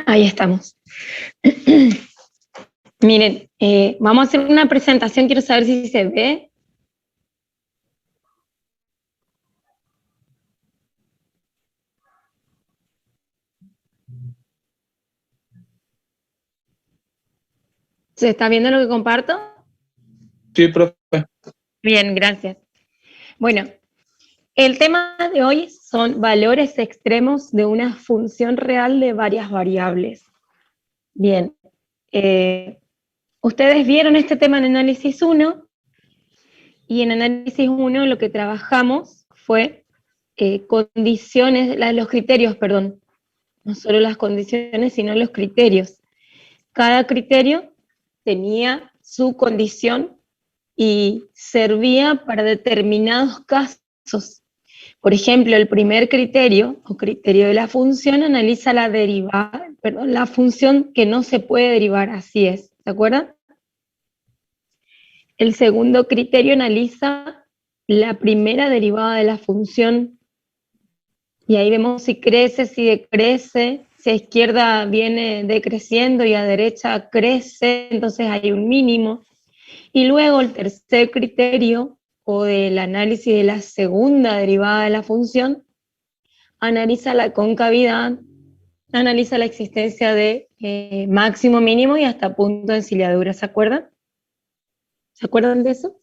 Ahí estamos. Miren, vamos a hacer una presentación, quiero saber si se ve. ¿Se está viendo lo que comparto? Sí, profe. Bien, gracias. Bueno, el tema de hoy son valores extremos de una función real de varias variables. Bien, ustedes vieron este tema en análisis 1, y en análisis 1 lo que trabajamos fue condiciones, los criterios, perdón, no solo las condiciones, sino los criterios. Cada criterio tenía su condición y servía para determinados casos. Por ejemplo, el primer criterio, o criterio de la función, analiza la derivada, perdón, la función que no se puede derivar, así es, ¿se acuerdan? El segundo criterio analiza la primera derivada de la función, y ahí vemos si crece, si decrece, si a izquierda viene decreciendo y a derecha crece, entonces hay un mínimo. Y luego el tercer criterio, o del análisis de la segunda derivada de la función, analiza la concavidad, analiza la existencia de máximo, mínimo y hasta punto de encilladura, ¿se acuerdan? ¿Se acuerdan de eso?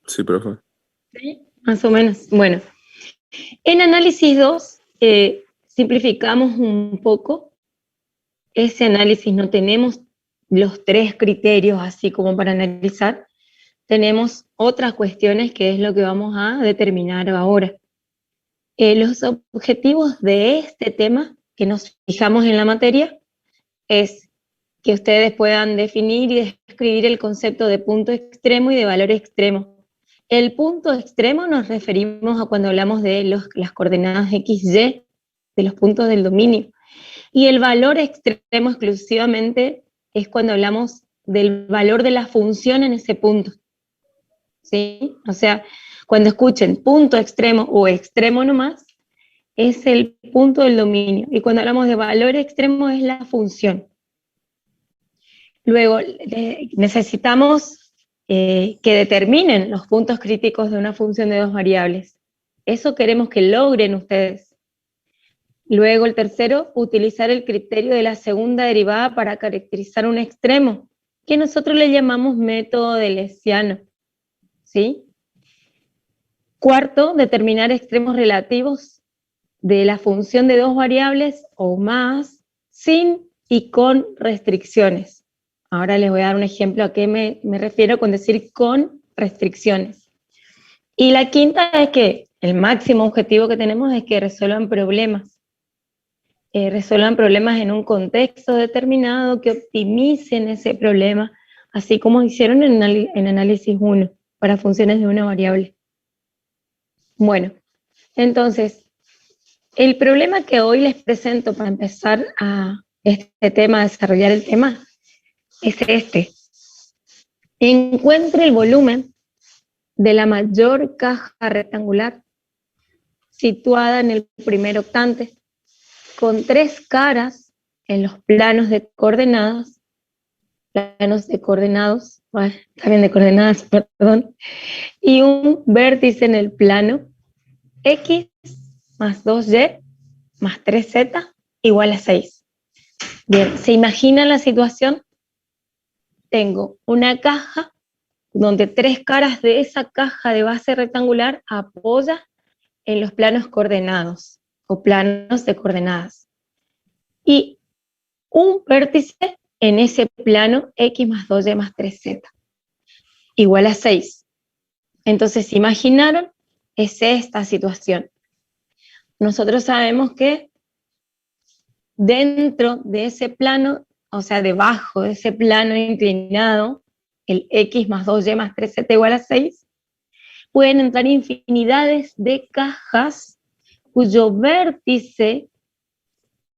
Sí, profe. Sí, más o menos. Bueno, en análisis 2 simplificamos un poco ese análisis, no tenemos los tres criterios así como para analizar, tenemos otras cuestiones que es lo que vamos a determinar ahora. Los objetivos de este tema que nos fijamos en la materia es que ustedes puedan definir y describir el concepto de punto extremo y de valor extremo. El punto extremo nos referimos a cuando hablamos de las coordenadas x, y, de los puntos del dominio. Y el valor extremo exclusivamente es cuando hablamos del valor de la función en ese punto. ¿Sí? O sea, cuando escuchen punto extremo o extremo nomás, es el punto del dominio. Y cuando hablamos de valor extremo es la función. Luego, necesitamos que determinen los puntos críticos de una función de dos variables. Eso queremos que logren ustedes. Luego, el tercero, utilizar el criterio de la segunda derivada para caracterizar un extremo, que nosotros le llamamos método de Lessiano. ¿Sí? Cuarto, determinar extremos relativos de la función de dos variables o más, sin y con restricciones. Ahora les voy a dar un ejemplo a qué me refiero con decir con restricciones. Y la quinta es que el máximo objetivo que tenemos es que resuelvan problemas. Resuelvan problemas en un contexto determinado, que optimicen ese problema, así como hicieron en análisis 1, para funciones de una variable. Bueno, entonces, el problema que hoy les presento para empezar a este tema, a desarrollar el tema, es este. Encuentre el volumen de la mayor caja rectangular situada en el primer octante, con tres caras en los planos de coordenadas, también de coordenadas, perdón, y un vértice en el plano x más 2y más 3z igual a 6. Bien, ¿se imaginan la situación? Tengo una caja donde tres caras de esa caja de base rectangular apoya en los planos coordenados o planos de coordenadas. Y un vértice en ese plano x más 2y más 3z igual a 6. Entonces, ¿se imaginaron? Es esta situación. Nosotros sabemos que dentro de ese plano, o sea, debajo de ese plano inclinado, el x más 2y más 3z igual a 6, pueden entrar infinidades de cajas cuyo vértice,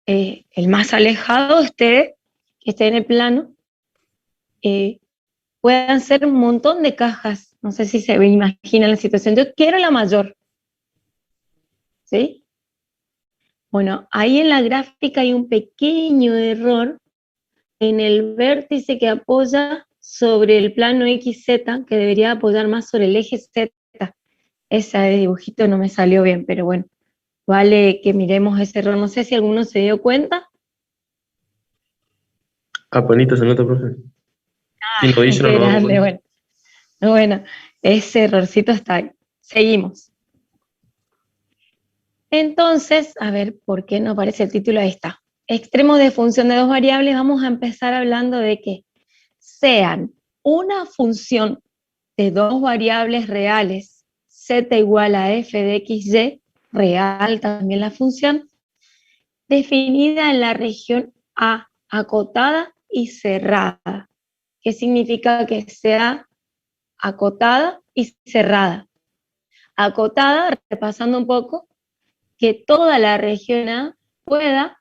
el más alejado que esté en el plano, puedan ser un montón de cajas. No sé si se imaginan la situación. Yo quiero la mayor, ¿sí? Bueno, ahí en la gráfica hay un pequeño error en el vértice que apoya sobre el plano XZ, que debería apoyar más sobre el eje Z. Ese dibujito no me salió bien, pero bueno, vale que miremos ese error. No sé si alguno se dio cuenta. Apanita se nota, profe. Si no dice, no Qué nos damos grande, cuenta. bueno. Bueno, ese errorcito está ahí. Seguimos. Entonces, a ver, ¿por qué no aparece el título? Ahí está. Extremos de función de dos variables, vamos a empezar hablando de que sean una función de dos variables reales, z igual a f de xy, real también la función, definida en la región A, acotada y cerrada. ¿Qué significa que sea acotada y cerrada? Acotada, repasando un poco, que toda la región A pueda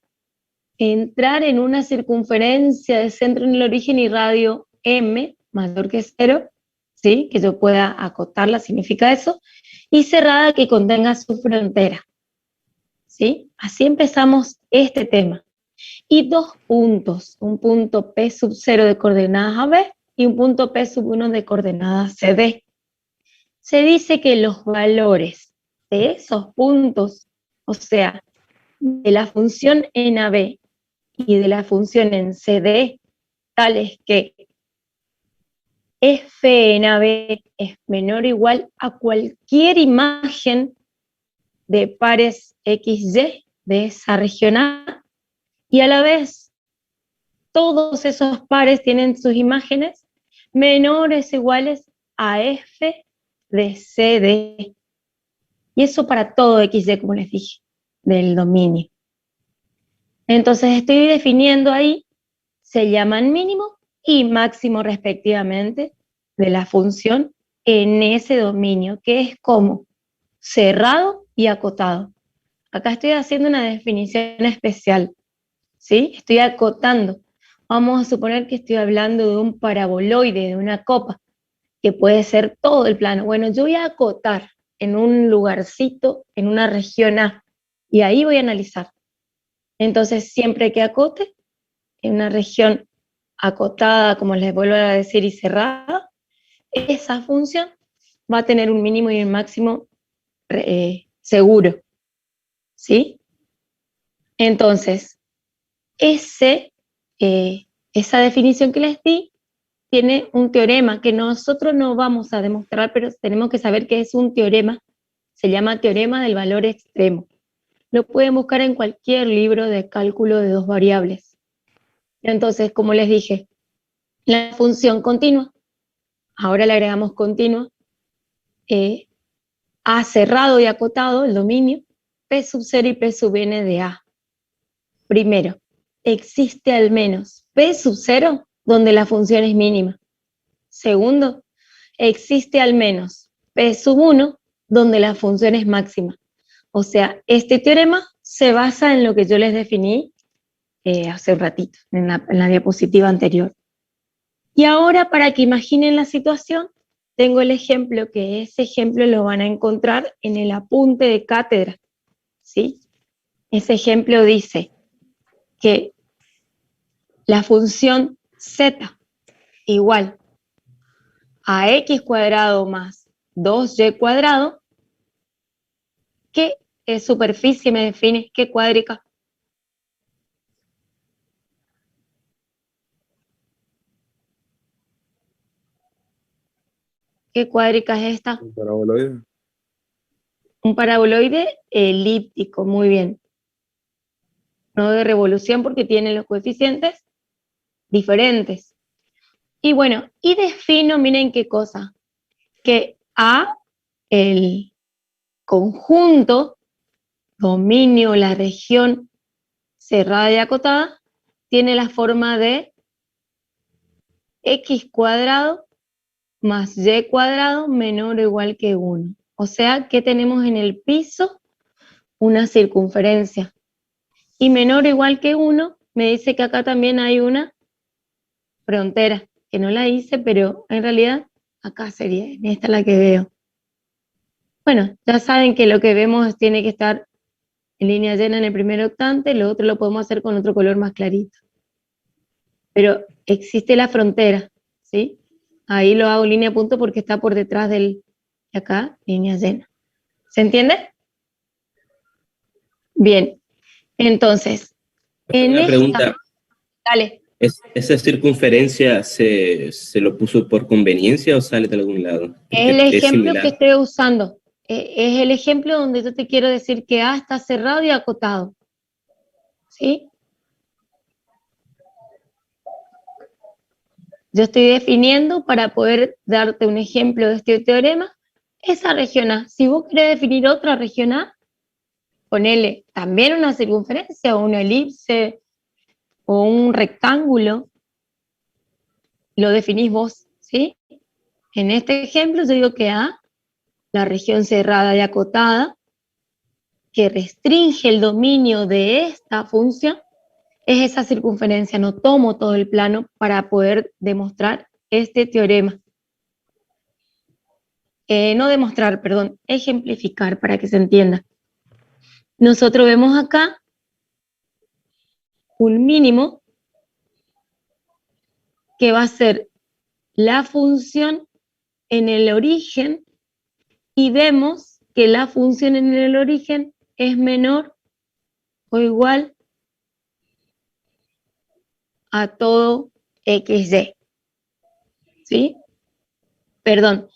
entrar en una circunferencia de centro en el origen y radio m mayor que 0, ¿sí? Que yo pueda acotarla, significa eso, y cerrada que contenga su frontera, ¿sí? Así empezamos este tema. Y dos puntos, un punto P sub 0 de coordenadas AB y un punto P sub 1 de coordenadas CD. Se dice que los valores de esos puntos, o sea, de la función en AB y de la función en CD, tales que f en AB es menor o igual a cualquier imagen de pares XY de esa región A, y a la vez todos esos pares tienen sus imágenes menores o iguales a f de CD. Y eso para todo XY, como les dije, del dominio. Entonces estoy definiendo ahí, se llaman mínimo y máximo respectivamente de la función en ese dominio, que es como cerrado y acotado. Acá estoy haciendo una definición especial, ¿sí? Estoy acotando. Vamos a suponer que estoy hablando de un paraboloide, de una copa, que puede ser todo el plano. Bueno, yo voy a acotar en un lugarcito, en una región A, y ahí voy a analizar. Entonces, siempre que acote, en una región acotada, como les vuelvo a decir, y cerrada, esa función va a tener un mínimo y un máximo seguro, ¿sí? Entonces, esa definición que les di tiene un teorema que nosotros no vamos a demostrar, pero tenemos que saber que es un teorema, se llama teorema del valor extremo. Lo pueden buscar en cualquier libro de cálculo de dos variables. Entonces, como les dije, la función continua, ahora le agregamos continua, A cerrado y acotado, el dominio, P sub 0 y P sub n de A. Primero, existe al menos P sub 0 donde la función es mínima. Segundo, existe al menos P sub 1 donde la función es máxima. O sea, este teorema se basa en lo que yo les definí hace un ratito, en la diapositiva anterior. Y ahora, para que imaginen la situación, tengo el ejemplo, que ese ejemplo lo van a encontrar en el apunte de cátedra, ¿sí? Ese ejemplo dice que la función z igual a x cuadrado más 2y cuadrado, ¿qué superficie me define? ¿Qué cuádrica? ¿Qué cuádrica es esta? Un paraboloide. Un paraboloide elíptico, muy bien. No de revolución porque tiene los coeficientes diferentes. Y bueno, y defino, miren qué cosa, que A, el conjunto, dominio, la región cerrada y acotada, tiene la forma de x cuadrado más y cuadrado menor o igual que 1. O sea que tenemos en el piso una circunferencia. Y menor o igual que 1 me dice que acá también hay una frontera, que no la hice, pero en realidad acá sería, esta es la que veo. Bueno, ya saben que lo que vemos tiene que estar en línea llena en el primer octante, lo otro lo podemos hacer con otro color más clarito. Pero existe la frontera, ¿sí? Ahí lo hago línea punto porque está por detrás de acá, línea llena. ¿Se entiende? Bien, entonces, en Una esta, pregunta, dale, ¿esa circunferencia se lo puso por conveniencia o sale de algún lado? es el Porque es ejemplo que similar. estoy usando. Es el ejemplo donde yo te quiero decir que A está cerrado y acotado, ¿sí? Yo estoy definiendo para poder darte un ejemplo de este teorema, esa región A. Si vos querés definir otra región A, ponele también una circunferencia o una elipse o un rectángulo, lo definís vos, ¿sí? En este ejemplo yo digo que A, la región cerrada y acotada, que restringe el dominio de esta función, es esa circunferencia. No tomo todo el plano para poder demostrar este teorema. No demostrar, perdón, ejemplificar para que se entienda. Nosotros vemos acá un mínimo que va a ser la función en el origen y vemos que la función en el origen es menor o igual a todo xy, ¿sí? Perdón,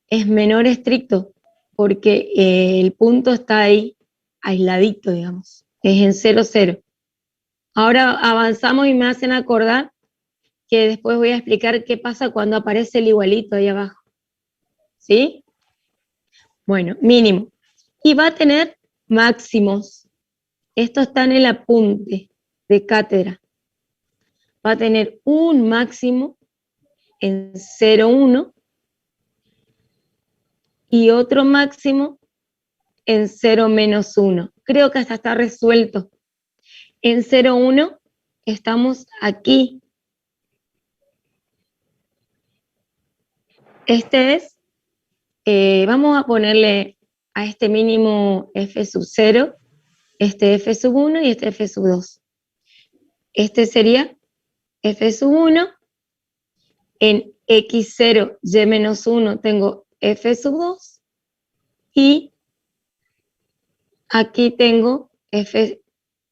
es menor estricto porque el punto está ahí aisladito, digamos, es en 0, 0. Ahora avanzamos y me hacen acordar que después voy a explicar qué pasa cuando aparece el igualito ahí abajo, ¿sí? Bueno, mínimo. Y va a tener máximos. Esto está en el apunte de cátedra. Va a tener un máximo en 0,1 y otro máximo en 0-1. Creo que hasta está resuelto. En 0,1 estamos aquí. Este es, vamos a ponerle a este mínimo f sub 0, este f sub 1 y este f sub 2. Este sería f sub 1, en x0, y-1 tengo f sub 2, y aquí tengo f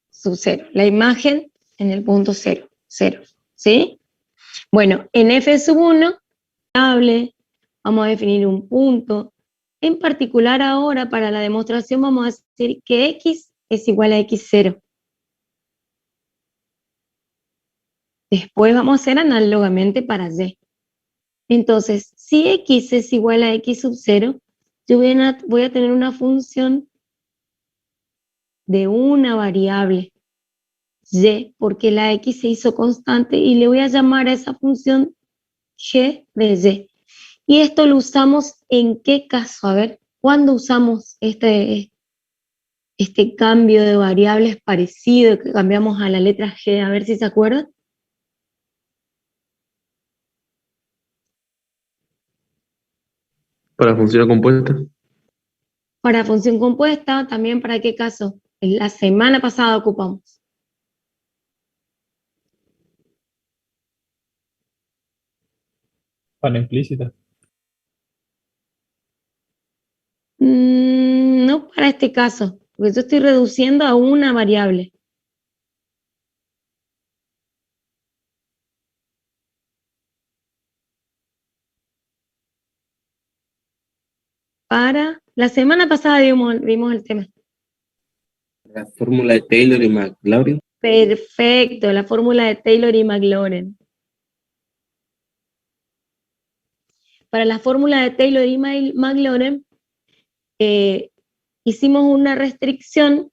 sub 0, la imagen en el punto 0, 0, ¿sí? Bueno, en f sub 1, vamos a definir un punto. En particular ahora, para la demostración, vamos a decir que x es igual a x0. Después vamos a hacer análogamente para y. Entonces, si x es igual a x sub 0, yo voy a tener una función de una variable y, porque la x se hizo constante, y le voy a llamar a esa función g de y. ¿Y esto lo usamos en qué caso? A ver, ¿cuándo usamos este cambio de variables parecido que cambiamos a la letra g? A ver si se acuerdan. ¿Para función compuesta? Para función compuesta, también ¿para qué caso? La semana pasada ocupamos. Para implícita. No para este caso, porque yo estoy reduciendo a una variable. Para la semana pasada vimos el tema. La fórmula de Taylor y Maclaurin. Perfecto, la fórmula de Taylor y Maclaurin. Para la fórmula de Taylor y Maclaurin, hicimos una restricción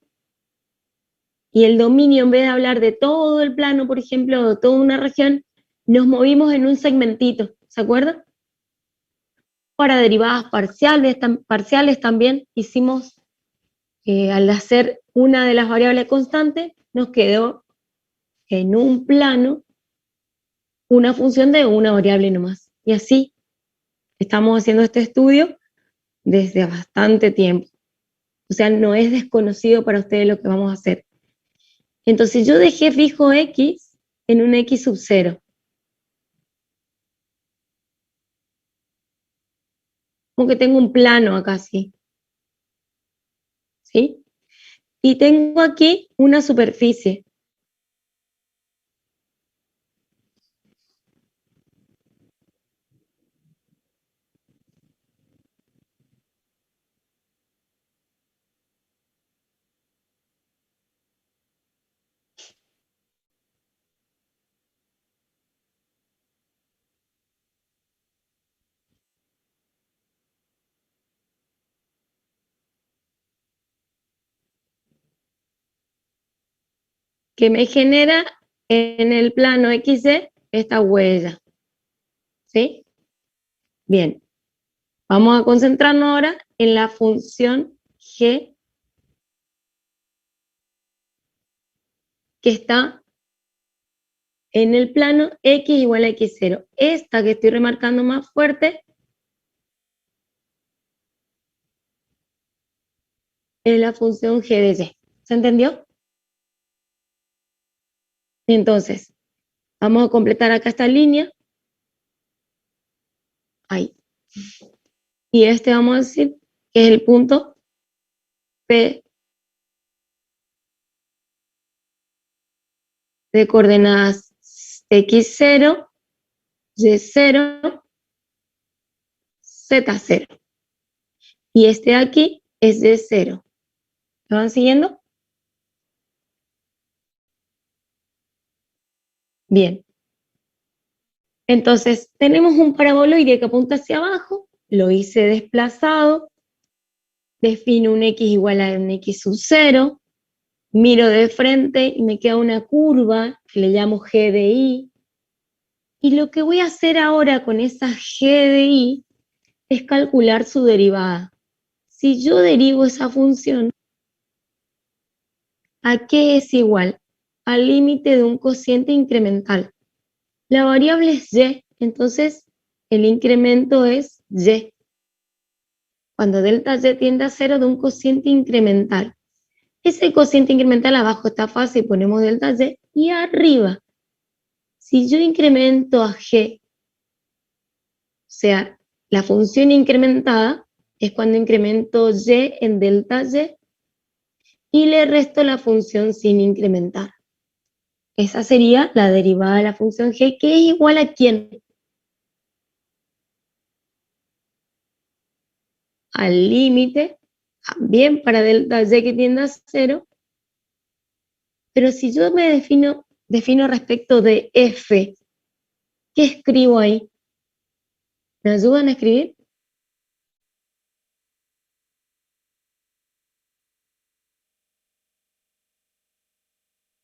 y el dominio, en vez de hablar de todo el plano, por ejemplo, o toda una región, nos movimos en un segmentito, ¿se acuerdan? Para derivadas parciales también hicimos, al hacer una de las variables constantes, nos quedó en un plano una función de una variable nomás. Y así estamos haciendo este estudio desde bastante tiempo. O sea, no es desconocido para ustedes lo que vamos a hacer. Entonces yo dejé fijo x en un x sub 0. Como que tengo un plano acá, ¿sí? ¿Sí? Y tengo aquí una superficie. Que me genera en el plano XY esta huella. ¿Sí? Bien. Vamos a concentrarnos ahora en la función g que está en el plano x igual a x0. Esta que estoy remarcando más fuerte es la función g de y. ¿Se entendió? Entonces, vamos a completar acá esta línea. Ahí. Y este vamos a decir que es el punto P de coordenadas x0, y0, z0. Y este de aquí es y0. ¿Me van siguiendo? Bien. Entonces, tenemos un paraboloide que apunta hacia abajo, lo hice desplazado, defino un x igual a un x sub 0, miro de frente y me queda una curva que le llamo g de i. Y lo que voy a hacer ahora con esa g de i es calcular su derivada. Si yo derivo esa función, ¿a qué es igual? Al límite de un cociente incremental. La variable es y, entonces el incremento es y. Cuando delta y tiende a 0 de un cociente incremental. Ese cociente incremental abajo está fácil, ponemos delta y, y arriba, si yo incremento a g, o sea, la función incrementada es cuando incremento y en delta y le resto la función sin incrementar. Esa sería la derivada de la función g, que es igual a ¿quién? Al límite, también para delta y que tiende a 0, pero si yo me defino respecto de f, ¿qué escribo ahí? ¿Me ayudan a escribir?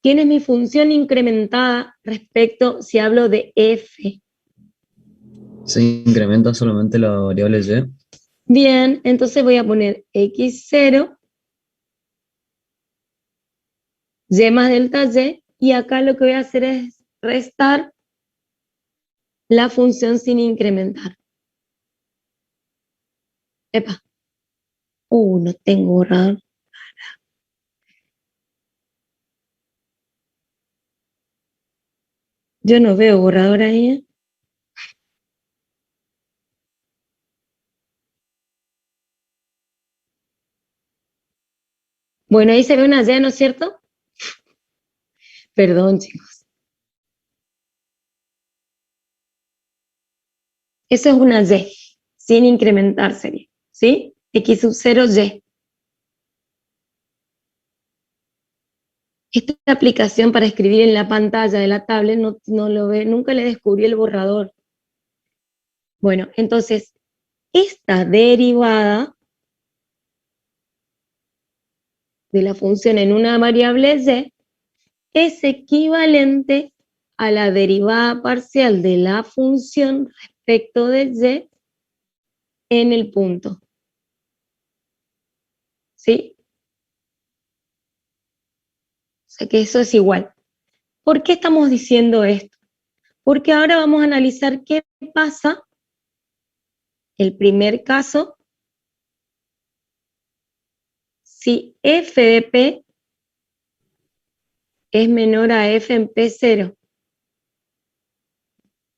¿Quién es mi función incrementada respecto si hablo de f? Se incrementa solamente la variable y. Bien, entonces voy a poner x0, y más delta y acá lo que voy a hacer es restar la función sin incrementar. Epa. No tengo borrador. Yo no veo borrador ahí, ¿eh? Bueno, ahí se ve una Y, ¿no es cierto? Perdón, chicos. Eso es una Y, sin incrementar sería, ¿sí? X sub 0, Y. Esta aplicación para escribir en la pantalla de la tablet no lo ve, nunca le descubrí el borrador. Bueno, entonces, esta derivada de la función en una variable y es equivalente a la derivada parcial de la función respecto de y en el punto. ¿Sí? O sea que eso es igual. ¿Por qué estamos diciendo esto? Porque ahora vamos a analizar qué pasa, el primer caso, si f de P es menor a f en P0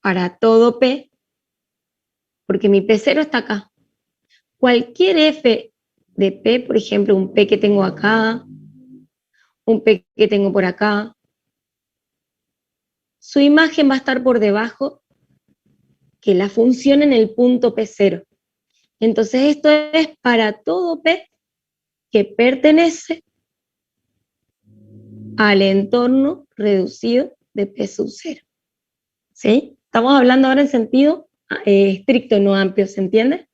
para todo P, porque mi P0 está acá. Cualquier f de P, por ejemplo, un P que tengo acá, un P que tengo por acá, su imagen va a estar por debajo que la función en el punto P0. Entonces esto es para todo P que pertenece al entorno reducido de P sub 0. ¿Sí? Estamos hablando ahora en sentido estricto, no amplio, ¿se entiende?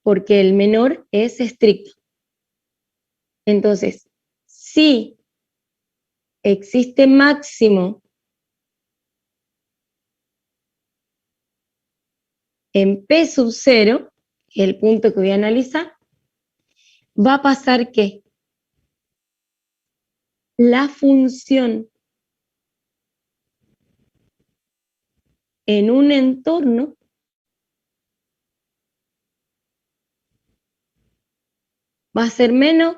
Porque el menor es estricto. Entonces, si existe máximo en P sub 0, que es el punto que voy a analizar, va a pasar que la función en un entorno va a ser menos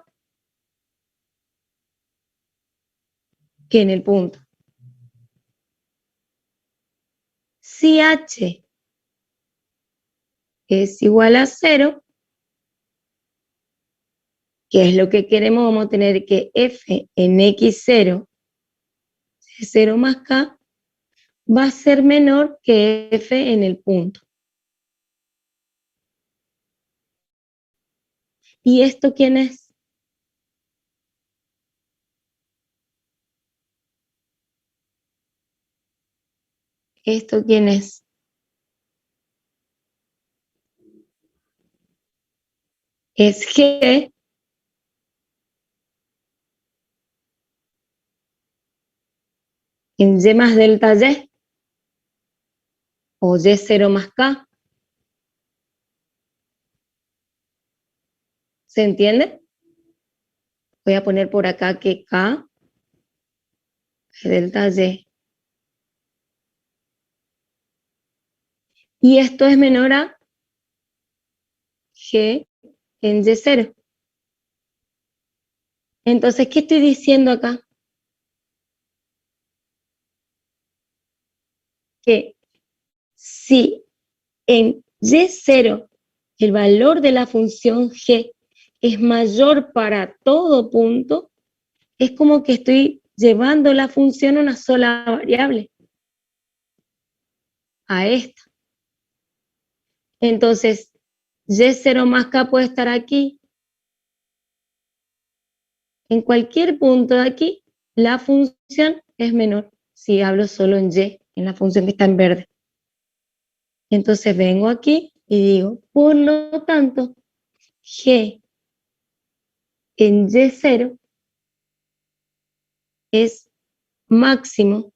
que en el punto. Si h es igual a 0, que es lo que queremos, vamos a tener que f en x0 de 0 más k va a ser menor que f en el punto. ¿Y esto quién es? ¿Esto quién es? Es G en Y más delta Y, o Y0 más K. ¿Se entiende? Voy a poner por acá que K es delta Y. Y esto es menor a G en Y0. Entonces, ¿qué estoy diciendo acá? Que si en Y0 el valor de la función G es mayor para todo punto, es como que estoy llevando la función a una sola variable, a esta. Entonces, Y0 más K puede estar aquí. En cualquier punto de aquí, la función es menor, si hablo solo en Y, en la función que está en verde. Entonces vengo aquí y digo, por lo tanto, G en Y0 es máximo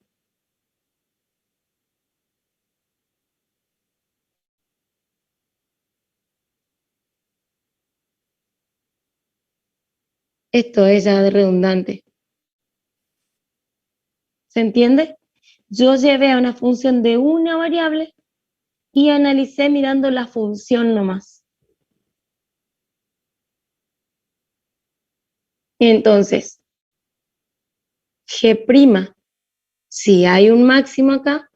esto es ya redundante. ¿Se entiende? Yo llevé a una función de una variable y analicé mirando la función nomás. Entonces, G', si hay un máximo acá,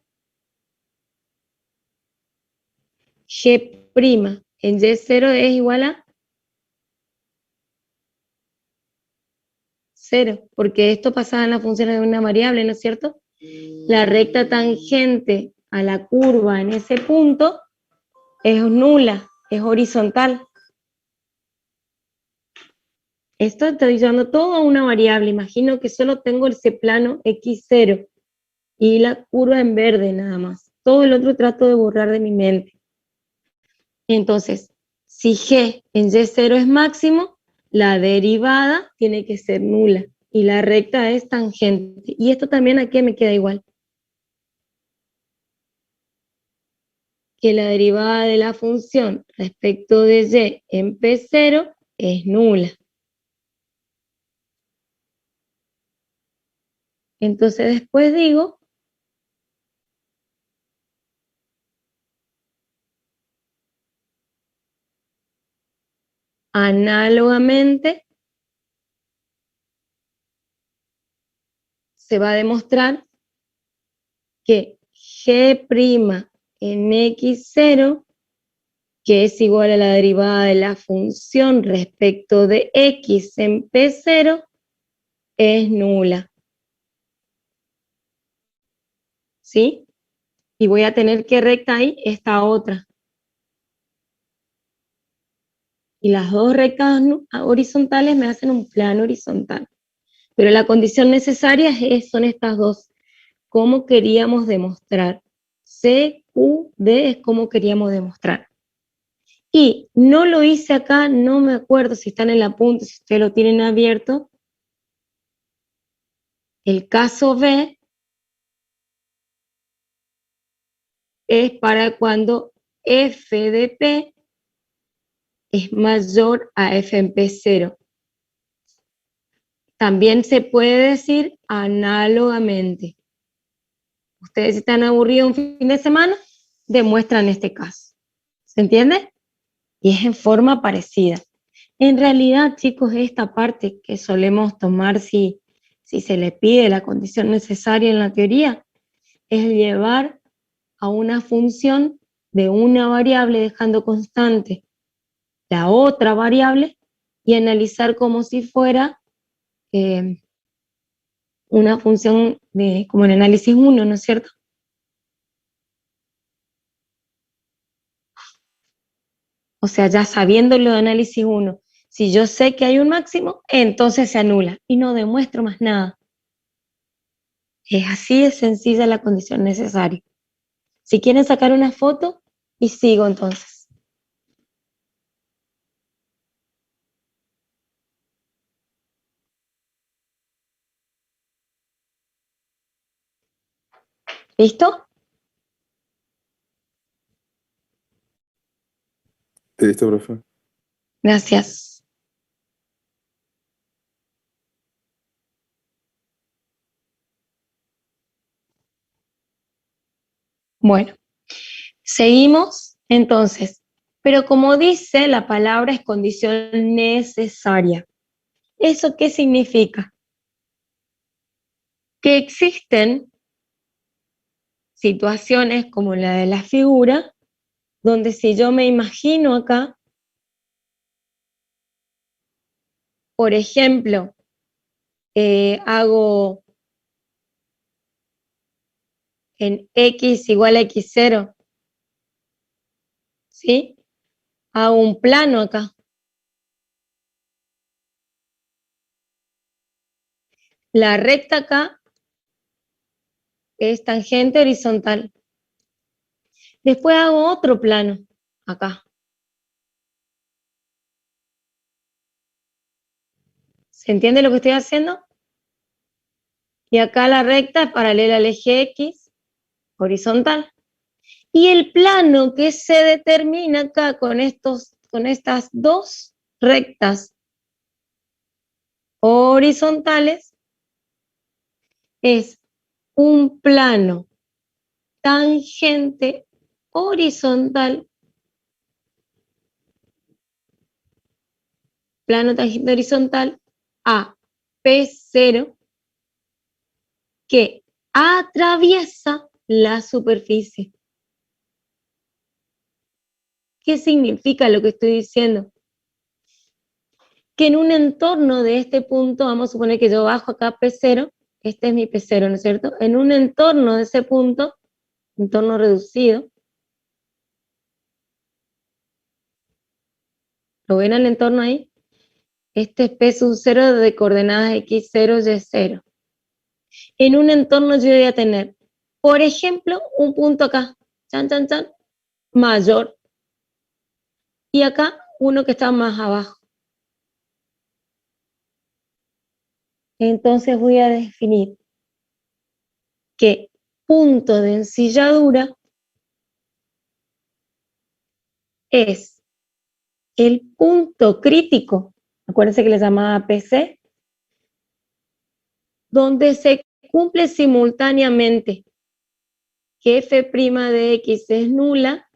G' en Y0 es igual a 0, porque esto pasaba en las funciones de una variable, ¿no es cierto? La recta tangente a la curva en ese punto es nula, es horizontal. Esto estoy llevando todo a una variable, imagino que solo tengo ese plano x0 y la curva en verde nada más. Todo el otro trato de borrar de mi mente. Entonces, si g en y0 es máximo, la derivada tiene que ser nula y la recta es tangente. Y esto también aquí me queda igual. Que la derivada de la función respecto de y en P0 es nula. Entonces después digo, análogamente se va a demostrar que G' en X0, que es igual a la derivada de la función respecto de X en P0, es nula. ¿Sí? Y voy a tener que recta ahí esta otra. Y las dos rectas horizontales me hacen un plano horizontal. Pero la condición necesaria son estas dos. ¿Cómo queríamos demostrar? C, Q, D es como queríamos demostrar. Y no lo hice acá, no me acuerdo si están en el apunte, si ustedes lo tienen abierto. El caso B es para cuando f de P es mayor a f en P0. También se puede decir análogamente. Ustedes si están aburridos un fin de semana, demuestran este caso. ¿Se entiende? Y es en forma parecida. En realidad, chicos, esta parte que solemos tomar si se le pide la condición necesaria en la teoría, es llevar a una función de una variable dejando constante la otra variable y analizar como si fuera una función como en análisis 1, ¿no es cierto? O sea, ya sabiendo lo de análisis 1, si yo sé que hay un máximo, entonces se anula y no demuestro más nada. Es así de sencilla la condición necesaria. Si quieren sacar una foto, y sigo entonces. ¿Listo? Listo, profe. Gracias. Bueno, seguimos entonces. Pero como dice, la palabra es condición necesaria. ¿Eso qué significa? Que existen situaciones como la de la figura, donde si yo me imagino acá, por ejemplo, hago en X igual a X0, ¿sí? Hago un plano acá. La recta acá es tangente horizontal. Después hago otro plano acá. ¿Se entiende lo que estoy haciendo? Y acá la recta es paralela al eje X, horizontal. Y el plano que se determina acá con estas dos rectas horizontales es un plano tangente horizontal, plano tangente horizontal a P0 que atraviesa la superficie. ¿Qué significa lo que estoy diciendo? Que en un entorno de este punto, vamos a suponer que yo bajo acá P0, este es mi P0, ¿no es cierto? En un entorno de ese punto, entorno reducido, ¿lo ven al entorno ahí? Este es P sub 0 de coordenadas X0, Y0. En un entorno yo voy a tener, por ejemplo, un punto acá, chan, chan, chan, mayor. Y acá uno que está más abajo. Entonces voy a definir que punto de ensilladura es el punto crítico, acuérdense que le llamaba PC, donde se cumple simultáneamente que f' de x es nula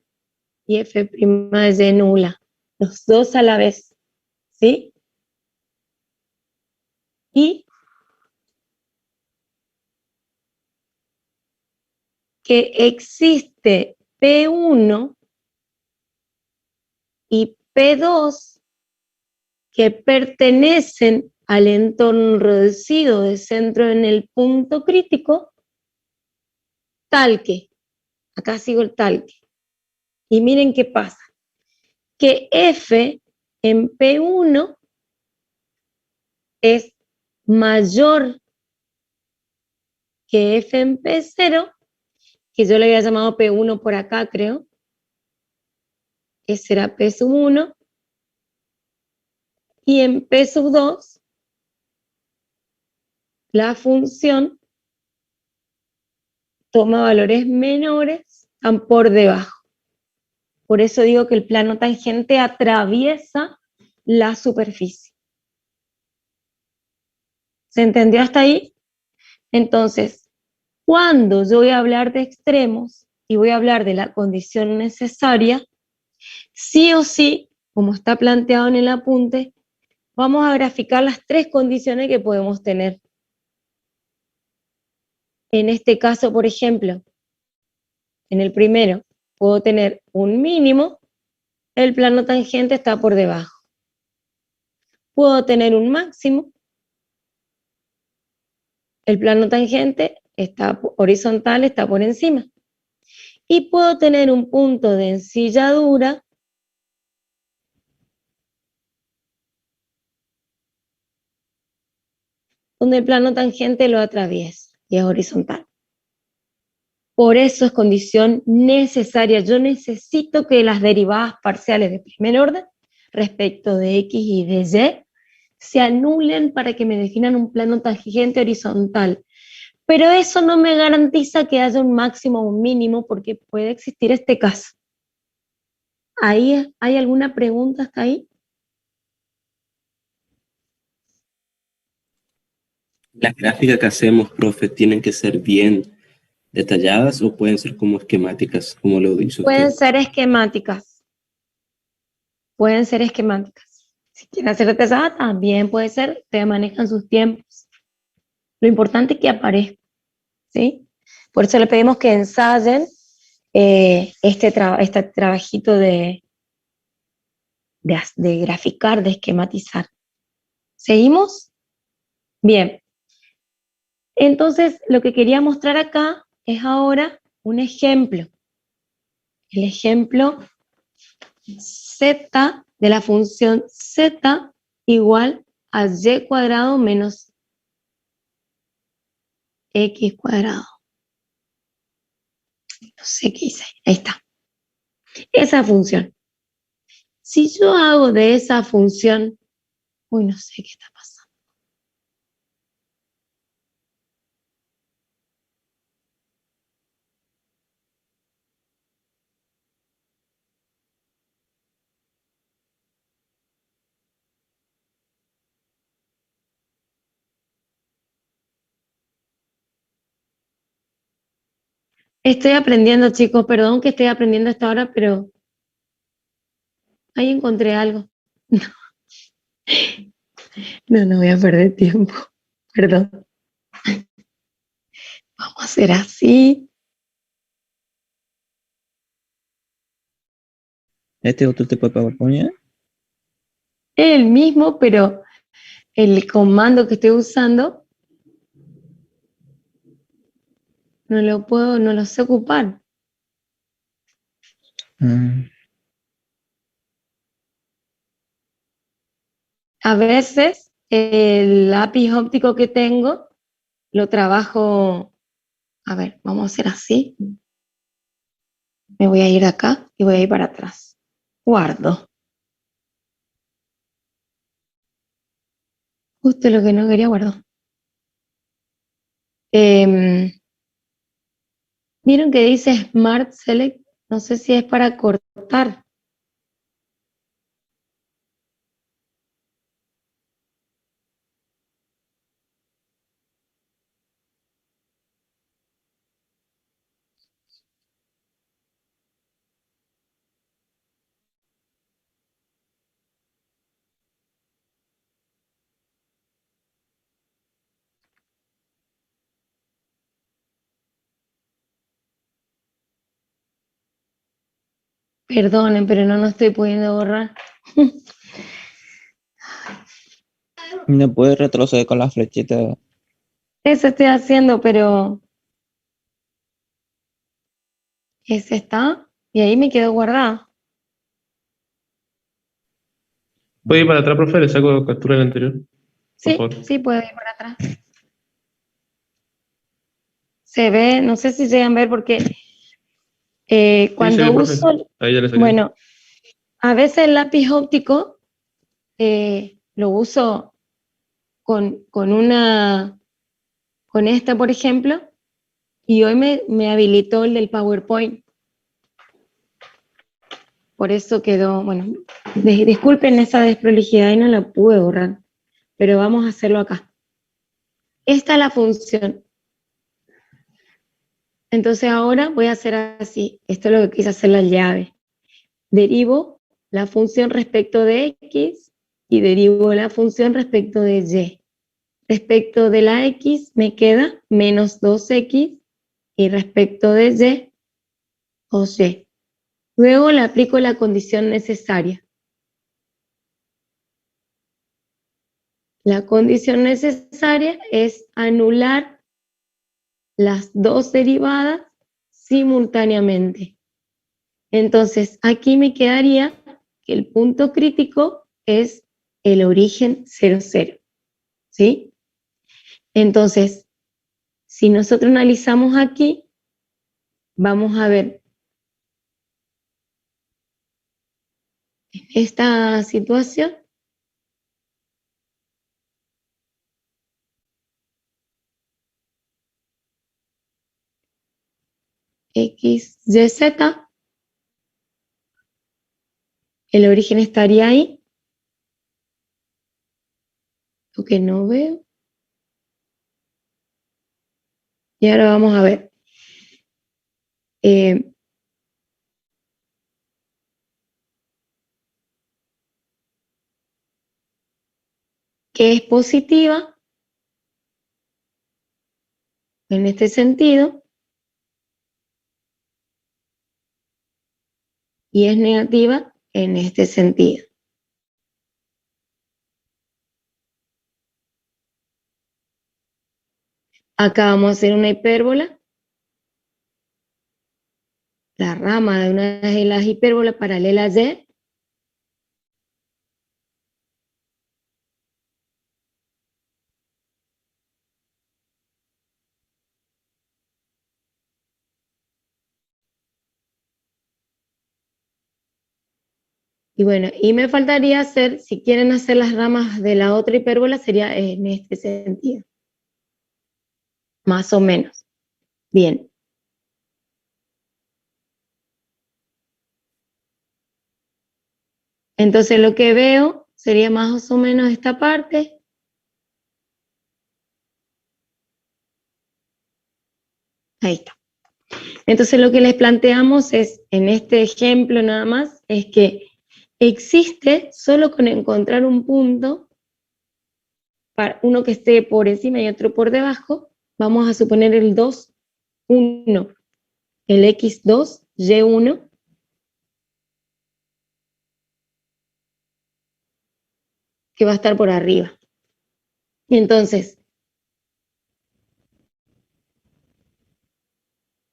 y f' de y nula, los dos a la vez. ¿sí? Y que existe P1 y P2 que pertenecen al entorno reducido de centro en el punto crítico, tal que, acá sigo el tal que, y miren qué pasa, que F en P1 es mayor que F en P0, que yo le había llamado P1 por acá, creo, ese será P sub 1, y en P sub 2, la función toma valores menores, están por debajo. Por eso digo que el plano tangente atraviesa la superficie. ¿Se entendió hasta ahí? Entonces, cuando yo voy a hablar de extremos y voy a hablar de la condición necesaria, sí o sí, como está planteado en el apunte, vamos a graficar las tres condiciones que podemos tener. En este caso, por ejemplo, en el primero, puedo tener un mínimo, el plano tangente está por debajo. Puedo tener un máximo, el plano tangente está horizontal, está por encima. Y puedo tener un punto de ensilladura donde el plano tangente lo atraviesa y es horizontal. Por eso es condición necesaria. Yo necesito que las derivadas parciales de primer orden respecto de X y de Y se anulen para que me definan un plano tangente horizontal. Pero eso no me garantiza que haya un máximo o un mínimo, porque puede existir este caso. ¿Ahí hay alguna pregunta hasta ahí? ¿Las gráficas que hacemos, profe, tienen que ser bien detalladas o pueden ser como esquemáticas, como lo dice Pueden usted? ser esquemáticas. Pueden ser esquemáticas. Si quieren hacer detallada, también puede ser. Ustedes manejan sus tiempos. Lo importante es que aparezca, ¿sí? Por eso le pedimos que ensayen este trabajito de graficar, de esquematizar. ¿Seguimos? Bien. Entonces, lo que quería mostrar acá es ahora un ejemplo. El ejemplo z de la función z igual a y cuadrado menos x cuadrado. No sé qué hice. Ahí está. Esa función. Si yo hago de esa función, uy, no sé qué está pasando. Estoy aprendiendo, chicos, perdón que estoy aprendiendo a esta hora, pero ahí encontré algo. No voy a perder tiempo. Perdón. Vamos a hacer así. ¿Este es otro tipo de PowerPoint? Es el mismo, pero el comando que estoy usando no lo sé ocupar. Mm, A veces el lápiz óptico que tengo lo trabajo, a ver, vamos a hacer así. Me voy a ir acá y voy a ir para atrás. Guardo. Justo lo que no quería guardar. ¿Vieron que dice Smart Select? No sé si es para cortar. Perdonen, pero no estoy pudiendo borrar. No puede retroceder con la flechita. Eso estoy haciendo, pero ese está, y ahí me quedó guardado. ¿Puede ir para atrás, profe? Le saco captura del anterior. Por Sí, favor. sí, puedo ir por atrás. Se ve, no sé si llegan a ver porque Sí, se cuando ve, profe. uso, Ahí ya le saqué. bueno, a veces el lápiz óptico lo uso con esta, por ejemplo, y hoy me habilitó el del PowerPoint. Por eso quedó, bueno, disculpen esa desprolijidad y no la pude borrar, pero vamos a hacerlo acá. Esta es la función. Entonces ahora voy a hacer así. Esto es lo que quise hacer la llave. Derivo la función respecto de X y derivo la función respecto de Y. Respecto de la X me queda menos 2X y respecto de Y, 2Y. Luego le aplico la condición necesaria. La condición necesaria es anular las dos derivadas simultáneamente. Entonces, aquí me quedaría que el punto crítico es el origen 0, 0. ¿Sí? Entonces, si nosotros analizamos aquí, vamos a ver en esta situación X, Y, Z, el origen estaría ahí, lo que no veo. Y ahora vamos a ver. Que es positiva en este sentido y es negativa en este sentido. Acá vamos a hacer una hipérbola. La rama de una de las hipérbolas paralela a Y y bueno, y me faltaría hacer, si quieren hacer las ramas de la otra hipérbola, sería en este sentido. Más o menos. Bien. Entonces lo que veo sería más o menos esta parte. Ahí está. Entonces lo que les planteamos es, en este ejemplo nada más, es que existe solo con encontrar un punto, para uno que esté por encima y otro por debajo, vamos a suponer el 2, 1, el X2, Y1, que va a estar por arriba. Entonces,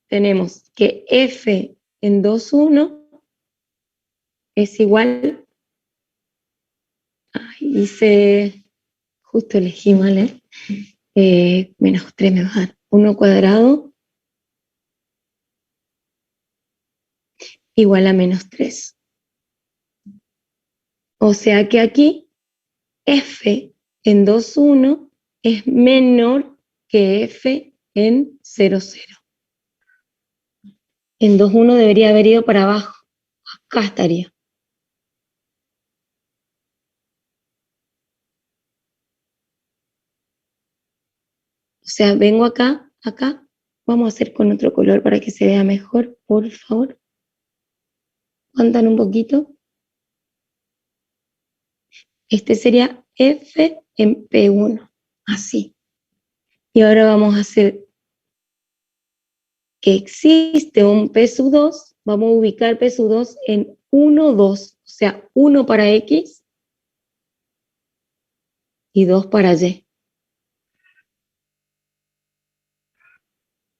tenemos que F en 2, 1 es igual, hice, justo elegí mal, menos 3 me va a dar, 1 cuadrado igual a menos 3. O sea que aquí F en 2, 1 es menor que F en 0, 0. En 2, 1 debería haber ido para abajo. Acá estaría. O sea, vengo acá, acá. Vamos a hacer con otro color para que se vea mejor, por favor. Aguantan un poquito. Este sería F en P1, así. Y ahora vamos a hacer que existe un P sub 2 vamos a ubicar P sub 2 en 1, 2, o sea, 1 para X y 2 para Y.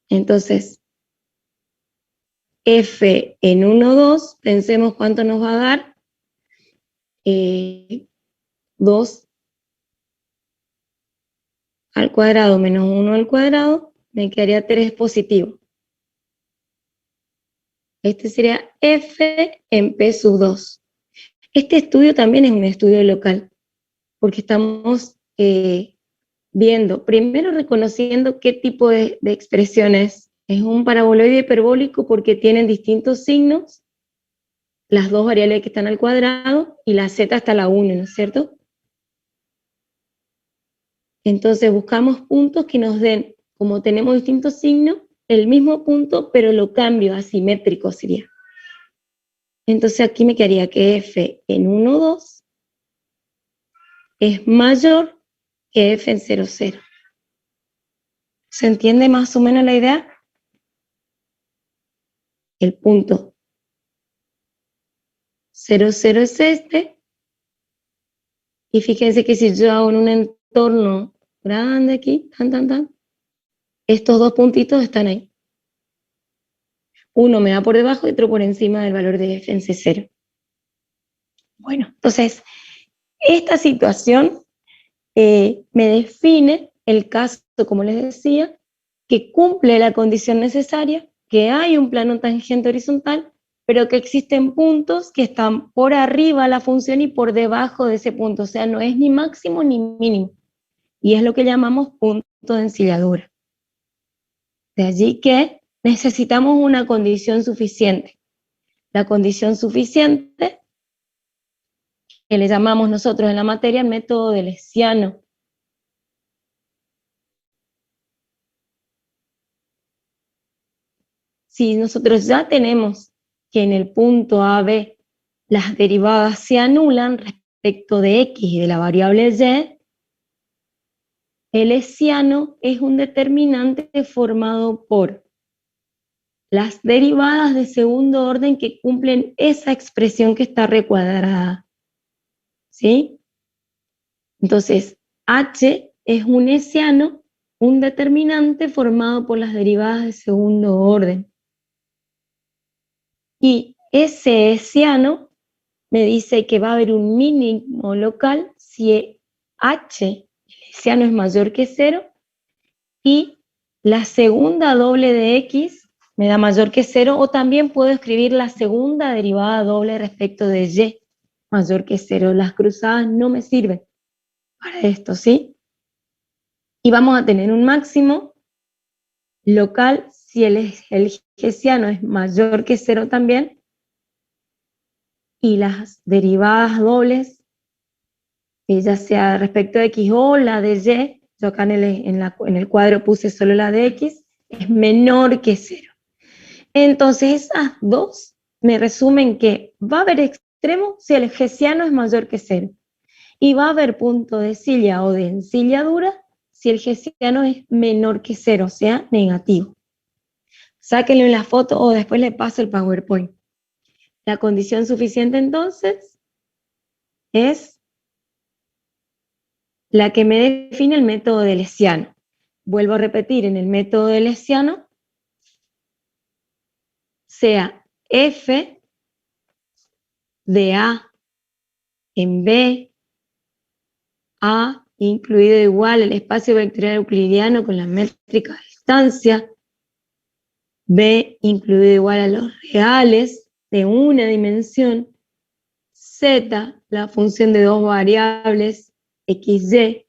Entonces, F en 1, 2, pensemos cuánto nos va a dar. 2 al cuadrado menos 1 al cuadrado, me quedaría 3 positivo. Este sería F en P sub 2. Este estudio también es un estudio local, porque estamos viendo, primero reconociendo qué tipo de expresión es. Es un paraboloide hiperbólico porque tienen distintos signos, las dos variables que están al cuadrado y la z hasta la 1, ¿no es cierto? Entonces buscamos puntos que nos den, como tenemos distintos signos, el mismo punto, pero lo cambio, asimétrico sería. Entonces aquí me quedaría que F en 1, 2 es mayor que F en 0, 0. ¿Se entiende más o menos la idea? El punto 0, 0 es este. Y fíjense que si yo hago en un entorno grande aquí, estos dos puntitos están ahí. Uno me va por debajo y otro por encima del valor de F en C0. Bueno, entonces, esta situación me define el caso, como les decía, que cumple la condición necesaria, que hay un plano tangente horizontal, pero que existen puntos que están por arriba de la función y por debajo de ese punto, o sea, no es ni máximo ni mínimo, y es lo que llamamos punto de encilladura. De allí que necesitamos una condición suficiente. La condición suficiente, que le llamamos nosotros en la materia el método de Lessiano. Si nosotros ya tenemos que en el punto AB las derivadas se anulan respecto de X y de la variable Y, el Lessiano es un determinante formado por las derivadas de segundo orden que cumplen esa expresión que está recuadrada. ¿Sí? Entonces, H es un hessiano, un determinante formado por las derivadas de segundo orden. Y ese hessiano me dice que va a haber un mínimo local si H, el hessiano, es mayor que 0, y la segunda doble de X me da mayor que 0, o también puedo escribir la segunda derivada doble respecto de Y mayor que 0. Las cruzadas no me sirven para esto, ¿sí? Y vamos a tener un máximo local si el hessiano es mayor que 0 también, y las derivadas dobles, ya sea respecto de X o la de Y, yo acá en el cuadro puse solo la de X, es menor que 0. Entonces esas dos me resumen que va a haber extremo si el hessiano es mayor que 0. Y va a haber punto de silla o de encilladura si el hessiano es menor que 0, o sea, negativo. Sáquenle la foto o después le paso el PowerPoint. La condición suficiente entonces es la que me define el método de Lessiano. Vuelvo a repetir, en el método de Lessiano, sea F de A en B, A incluido igual el espacio vectorial euclidiano con la métrica de distancia, B incluido igual a los reales de una dimensión, Z la función de dos variables, X, Y,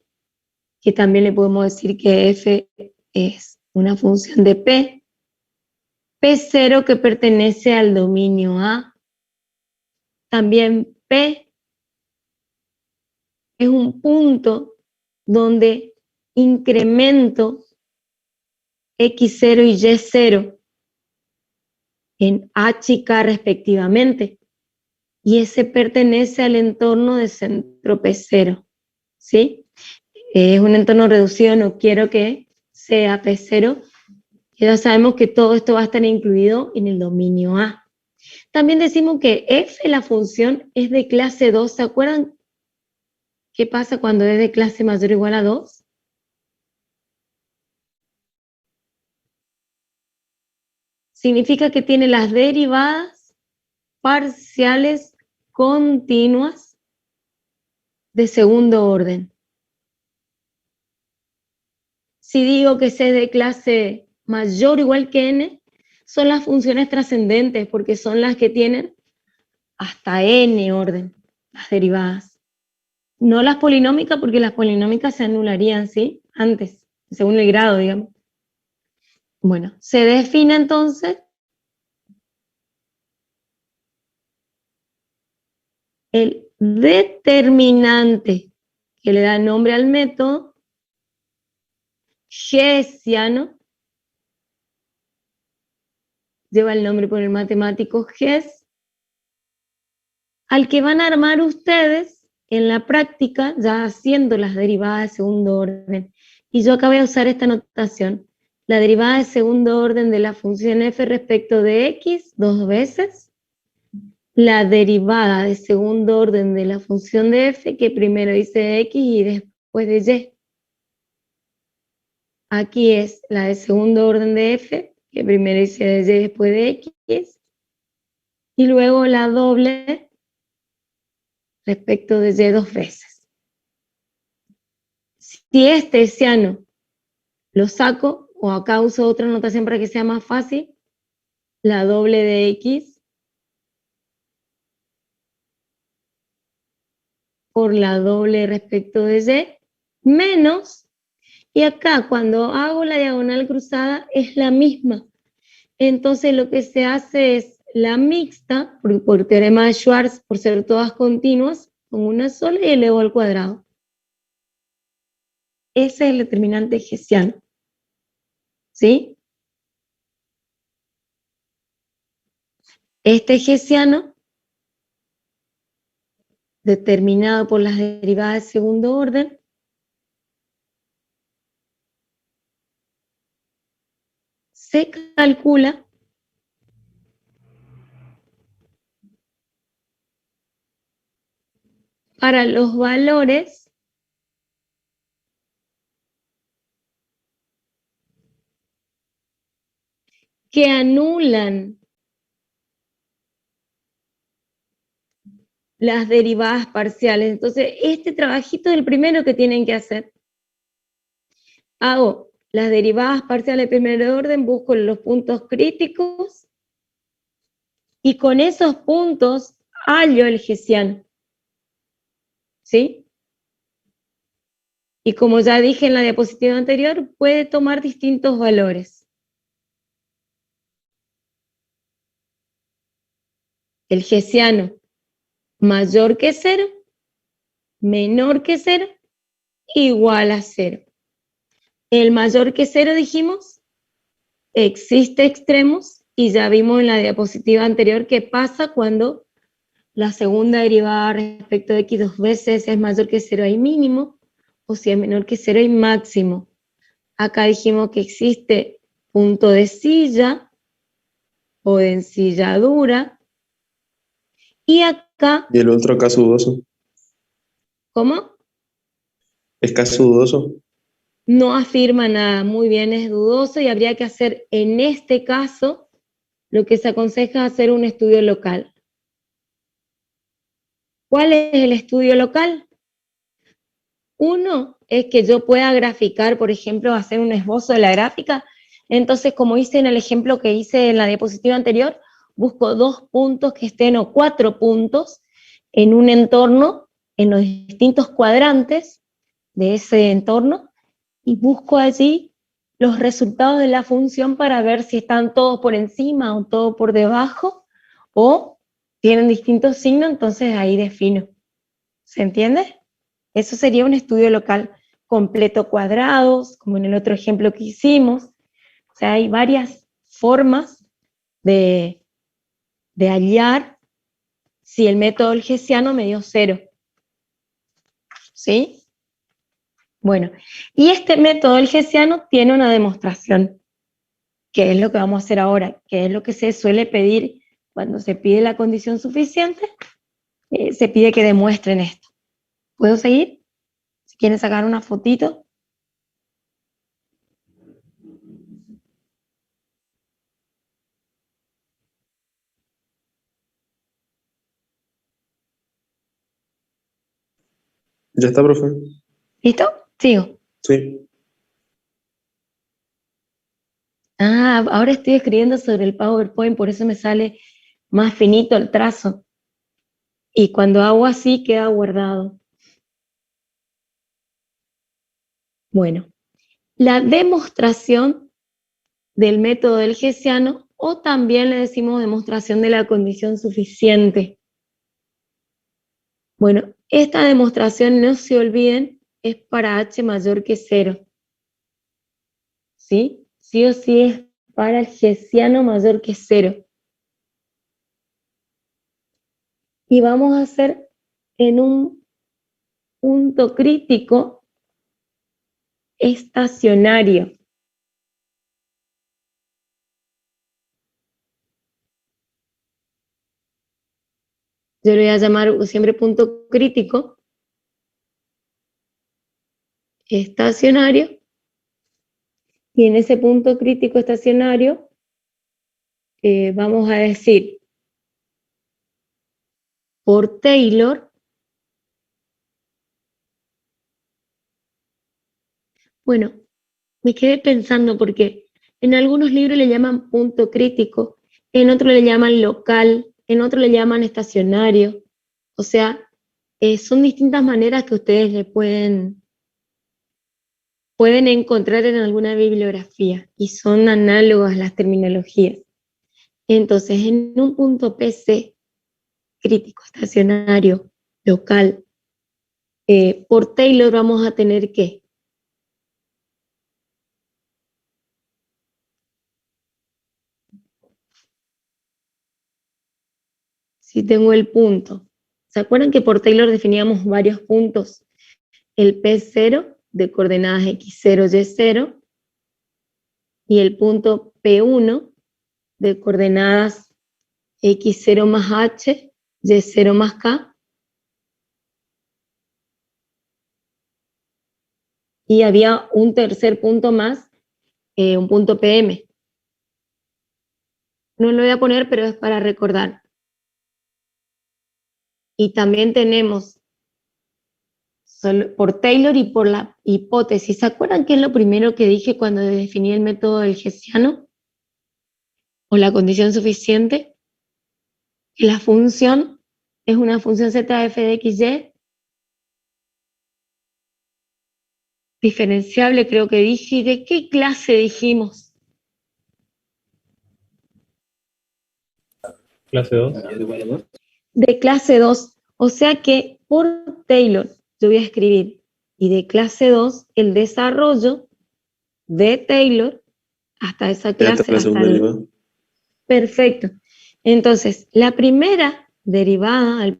que también le podemos decir que F es una función de P, P0 que pertenece al dominio A, también P es un punto donde incremento X0 y Y0 en H y K respectivamente, y ese pertenece al entorno de centro P0, ¿sí? Es un entorno reducido, no quiero que sea P0, ya sabemos que todo esto va a estar incluido en el dominio A. También decimos que f, la función, es de clase 2. ¿Se acuerdan qué pasa cuando es de clase mayor o igual a 2? Significa que tiene las derivadas parciales continuas de segundo orden. Si digo que C es de clase mayor o igual que n, son las funciones trascendentes, porque son las que tienen hasta n orden, las derivadas. No las polinómicas, porque las polinómicas se anularían, ¿sí? Antes, según el grado, digamos. Bueno, se define entonces el determinante que le da nombre al método hessiano, lleva el nombre por el matemático Hess, al que van a armar ustedes en la práctica, ya haciendo las derivadas de segundo orden. Y yo acá voy a usar esta notación. La derivada de segundo orden de la función f respecto de x, 2 veces. La derivada de segundo orden de la función de f, que primero dice x y después de y. Aquí es la de segundo orden de f, que primero dice de y después de x. Y luego la doble respecto de y 2 veces. Si este hessiano lo saco, o acá uso otra notación para que sea más fácil, la doble de x por la doble respecto de y, menos, y acá cuando hago la diagonal cruzada es la misma. Entonces lo que se hace es la mixta, por teorema de Schwarz, por ser todas continuas, con una sola y elevo al cuadrado. Ese es el determinante hessiano. ¿Sí? Este hessiano, determinado por las derivadas de segundo orden, se calcula para los valores que anulan las derivadas parciales. Entonces, este trabajito es el primero que tienen que hacer. Hago las derivadas parciales de primer orden, busco los puntos críticos, y con esos puntos hallo el hessiano. ¿Sí? Y como ya dije en la diapositiva anterior, puede tomar distintos valores. El hessiano mayor que 0, menor que 0, igual a 0. El mayor que 0 dijimos, existe extremos, y ya vimos en la diapositiva anterior qué pasa cuando la segunda derivada respecto de x 2 veces es mayor que 0 hay mínimo, o si es menor que 0 hay máximo. Acá dijimos que existe punto de silla o de ensilladura, y acá, ¿Y el otro caso dudoso? ¿cómo? ¿Es caso dudoso? No afirma nada, muy bien, es dudoso, y habría que hacer en este caso lo que se aconseja hacer un estudio local. ¿Cuál es el estudio local? Uno es que yo pueda graficar, por ejemplo, hacer un esbozo de la gráfica. Entonces, como hice en el ejemplo que hice en la diapositiva anterior, busco 2 puntos que estén, o 4 puntos, en un entorno, en los distintos cuadrantes de ese entorno, y busco allí los resultados de la función para ver si están todos por encima o todos por debajo, o tienen distintos signos, entonces ahí defino. ¿Se entiende? Eso sería un estudio local completo cuadrados, como en el otro ejemplo que hicimos. O sea, hay varias formas de hallar si el método hessiano me dio 0. ¿Sí? Bueno, y este método hessiano tiene una demostración, que es lo que vamos a hacer ahora, que es lo que se suele pedir cuando se pide la condición suficiente, se pide que demuestren esto. ¿Puedo seguir? Si quieren sacar una fotito. Ya está, profe. ¿Listo? Sigo. Sí. Ah, ahora estoy escribiendo sobre el PowerPoint, por eso me sale más finito el trazo. Y cuando hago así queda guardado. Bueno, la demostración del método del hessiano, o también le decimos demostración de la condición suficiente. Bueno, esta demostración, no se olviden, es para h mayor que 0. ¿Sí? Sí o sí es para el hessiano mayor que 0. Y vamos a hacer en un punto crítico estacionario. Yo lo voy a llamar siempre punto crítico estacionario, y en ese punto crítico estacionario vamos a decir por Taylor, bueno, me quedé pensando porque en algunos libros le llaman punto crítico, en otros le llaman local, en otros le llaman estacionario, o sea, son distintas maneras que ustedes le pueden encontrar en alguna bibliografía, y son análogas las terminologías. Entonces, en un punto PC, crítico, estacionario, local, por Taylor vamos a tener que si tengo el punto, ¿se acuerdan que por Taylor definíamos varios puntos? El P0 de coordenadas X0, Y0, y el punto P1 de coordenadas X0 más H, Y0 más K, y había un tercer punto más, un punto PM. No lo voy a poner, pero es para recordar. Y también tenemos por Taylor y por la hipótesis. ¿Se acuerdan qué es lo primero que dije cuando definí el método del hessiano? ¿O la condición suficiente? Que la función es una función ZF de XY diferenciable, creo que dije. ¿Y de qué clase dijimos? Clase 2. De clase 2. O sea que por Taylor yo voy a escribir, y de clase 2, el desarrollo de Taylor hasta esa clase. Perfecto. Entonces, la primera derivada,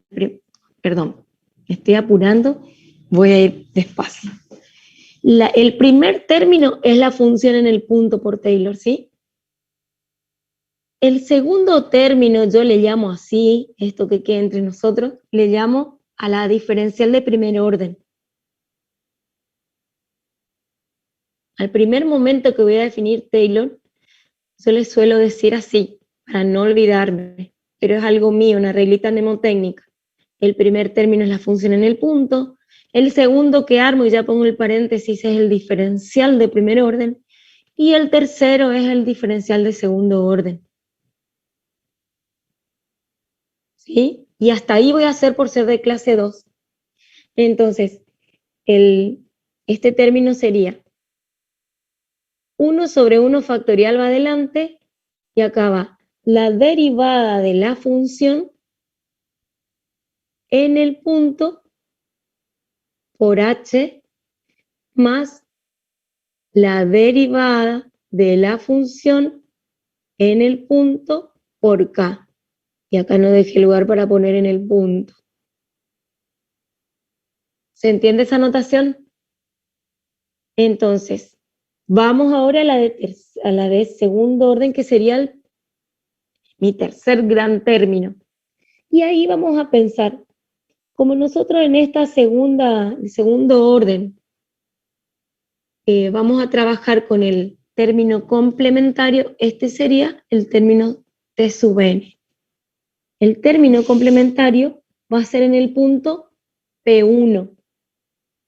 perdón, me estoy apurando, voy a ir despacio. El primer término es la función en el punto por Taylor, ¿sí? El segundo término yo le llamo así, esto que queda entre nosotros, le llamo a la diferencial de primer orden. Al primer momento que voy a definir Taylor, yo le suelo decir así, para no olvidarme, pero es algo mío, una reglita mnemotécnica. El primer término es la función en el punto, el segundo que armo, y ya pongo el paréntesis, es el diferencial de primer orden, y el tercero es el diferencial de segundo orden. ¿Sí? Y hasta ahí voy a hacer por ser de clase 2. Entonces, este término sería 1 sobre 1 factorial va adelante, y acá va la derivada de la función en el punto por h más la derivada de la función en el punto por k. Y acá no dejé lugar para poner en el punto. ¿Se entiende esa notación? Entonces, vamos ahora a la de segundo orden, que sería mi tercer gran término. Y ahí vamos a pensar, como nosotros en esta segundo orden, vamos a trabajar con el término complementario, este sería el término T sub n. El término complementario va a ser en el punto P1.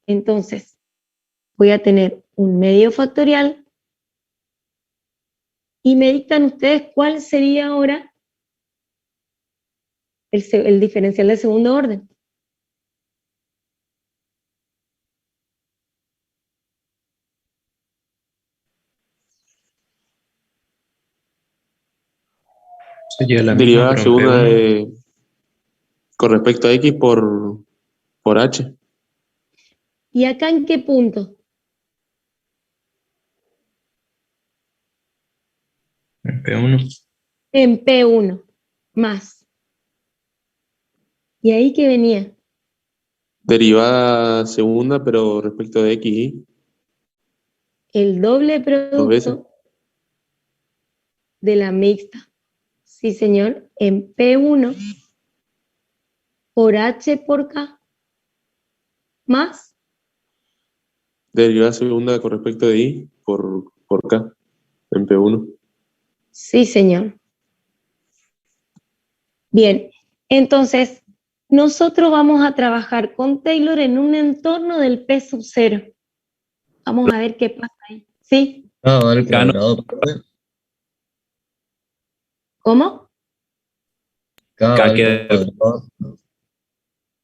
Entonces, voy a tener un medio factorial y me dictan ustedes cuál sería ahora el diferencial de segundo orden. Sería la misma, Derivada pero en segunda P1. con respecto a X por H. ¿Y acá en qué punto? En P1. En P1, más. ¿Y ahí qué venía? Derivada segunda, pero respecto de X, Y, El doble 2 veces. producto de la mixta. Sí, señor, en P1 por H por K más. Derivada segunda con respecto de Y por K en P1. Sí, señor. Bien, entonces nosotros vamos a trabajar con Taylor en un entorno del P sub 0. Vamos a ver qué pasa ahí. ¿Sí? K al K no. cuadrado, profe. ¿Cómo? K K al queda. cuadrado.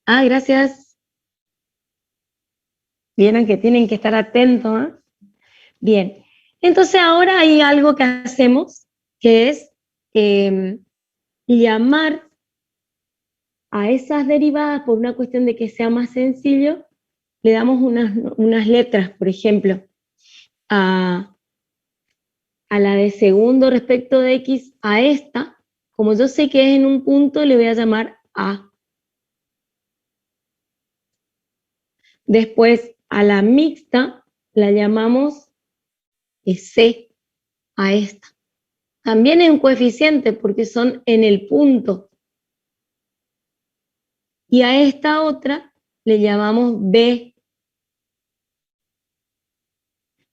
Ah, gracias. Vieron que tienen que estar atentos, ¿eh? Bien, entonces ahora hay algo que hacemos, que es llamar a esas derivadas por una cuestión de que sea más sencillo, le damos unas letras, por ejemplo, a la de segundo respecto de X, a esta, como yo sé que es en un punto, le voy a llamar A. Después, a la mixta, la llamamos C, a esta. También es un coeficiente porque son en el punto. Y a esta otra le llamamos B.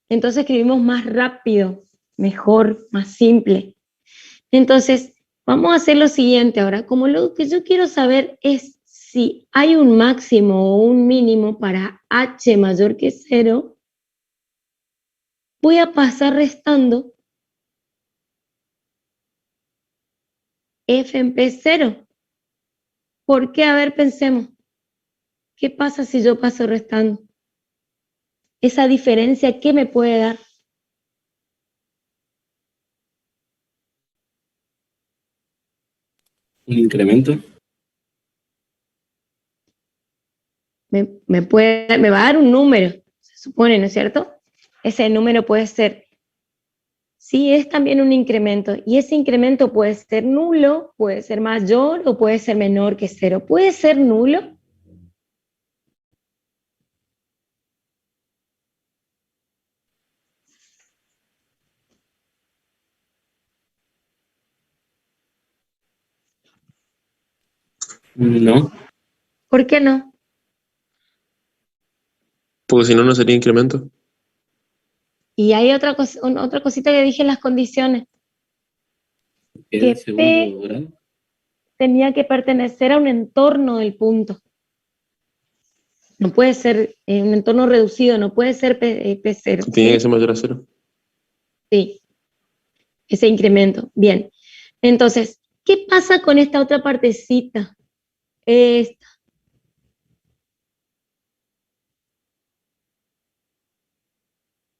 Entonces escribimos más rápido, mejor, más simple. Entonces, vamos a hacer lo siguiente ahora. Como lo que yo quiero saber es si hay un máximo o un mínimo para H mayor que 0, voy a pasar restando F en P0. ¿Por qué? A ver, pensemos. ¿Qué pasa si yo paso restando? Esa diferencia, ¿qué me puede dar? Un incremento. Me va a dar un número, se supone, ¿no es cierto? Ese número puede ser, sí, es también un incremento, y ese incremento puede ser nulo, puede ser mayor o puede ser menor que 0. ¿Puede ser nulo? No. ¿Por qué no? Porque si no, no sería incremento. Y hay otra cosita que dije en las condiciones, ¿Es que de segundo P grado? tenía que pertenecer a un entorno del punto. No puede ser un entorno reducido, no puede ser P0. Tiene ¿sí? que ser mayor a 0. Sí, ese incremento. Bien. Entonces, ¿qué pasa con esta otra partecita? Esta.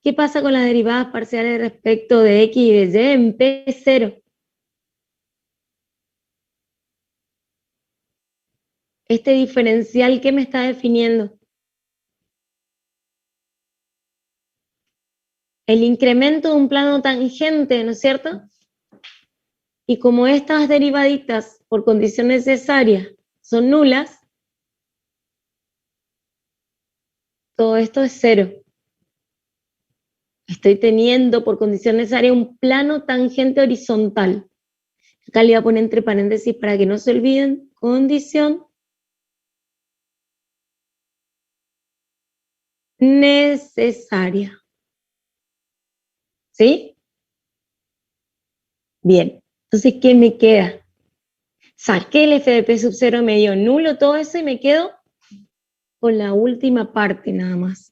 ¿Qué pasa con las derivadas parciales respecto de X y de Y en P0? Este diferencial, ¿qué me está definiendo? El incremento de un plano tangente, ¿no es cierto? Y como estas derivaditas por condición necesaria son nulas, todo esto es 0. Estoy teniendo por condición necesaria un plano tangente horizontal. Acá le voy a poner entre paréntesis para que no se olviden, condición necesaria. ¿Sí? Bien. Entonces, ¿qué me queda? Saqué el FDP sub 0, me dio nulo todo eso y me quedo con la última parte nada más.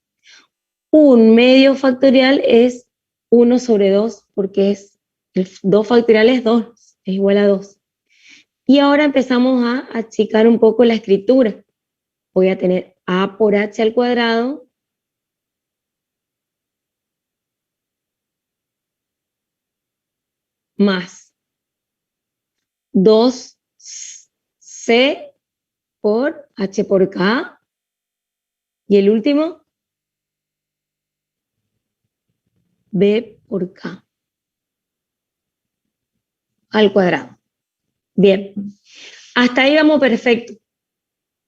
Un medio factorial es 1 sobre 2, porque es el 2 factorial es 2, es igual a 2. Y ahora empezamos a achicar un poco la escritura. Voy a tener a por h al cuadrado más 2c por h por k. Y el último, b por k al cuadrado. Bien, hasta ahí vamos perfecto.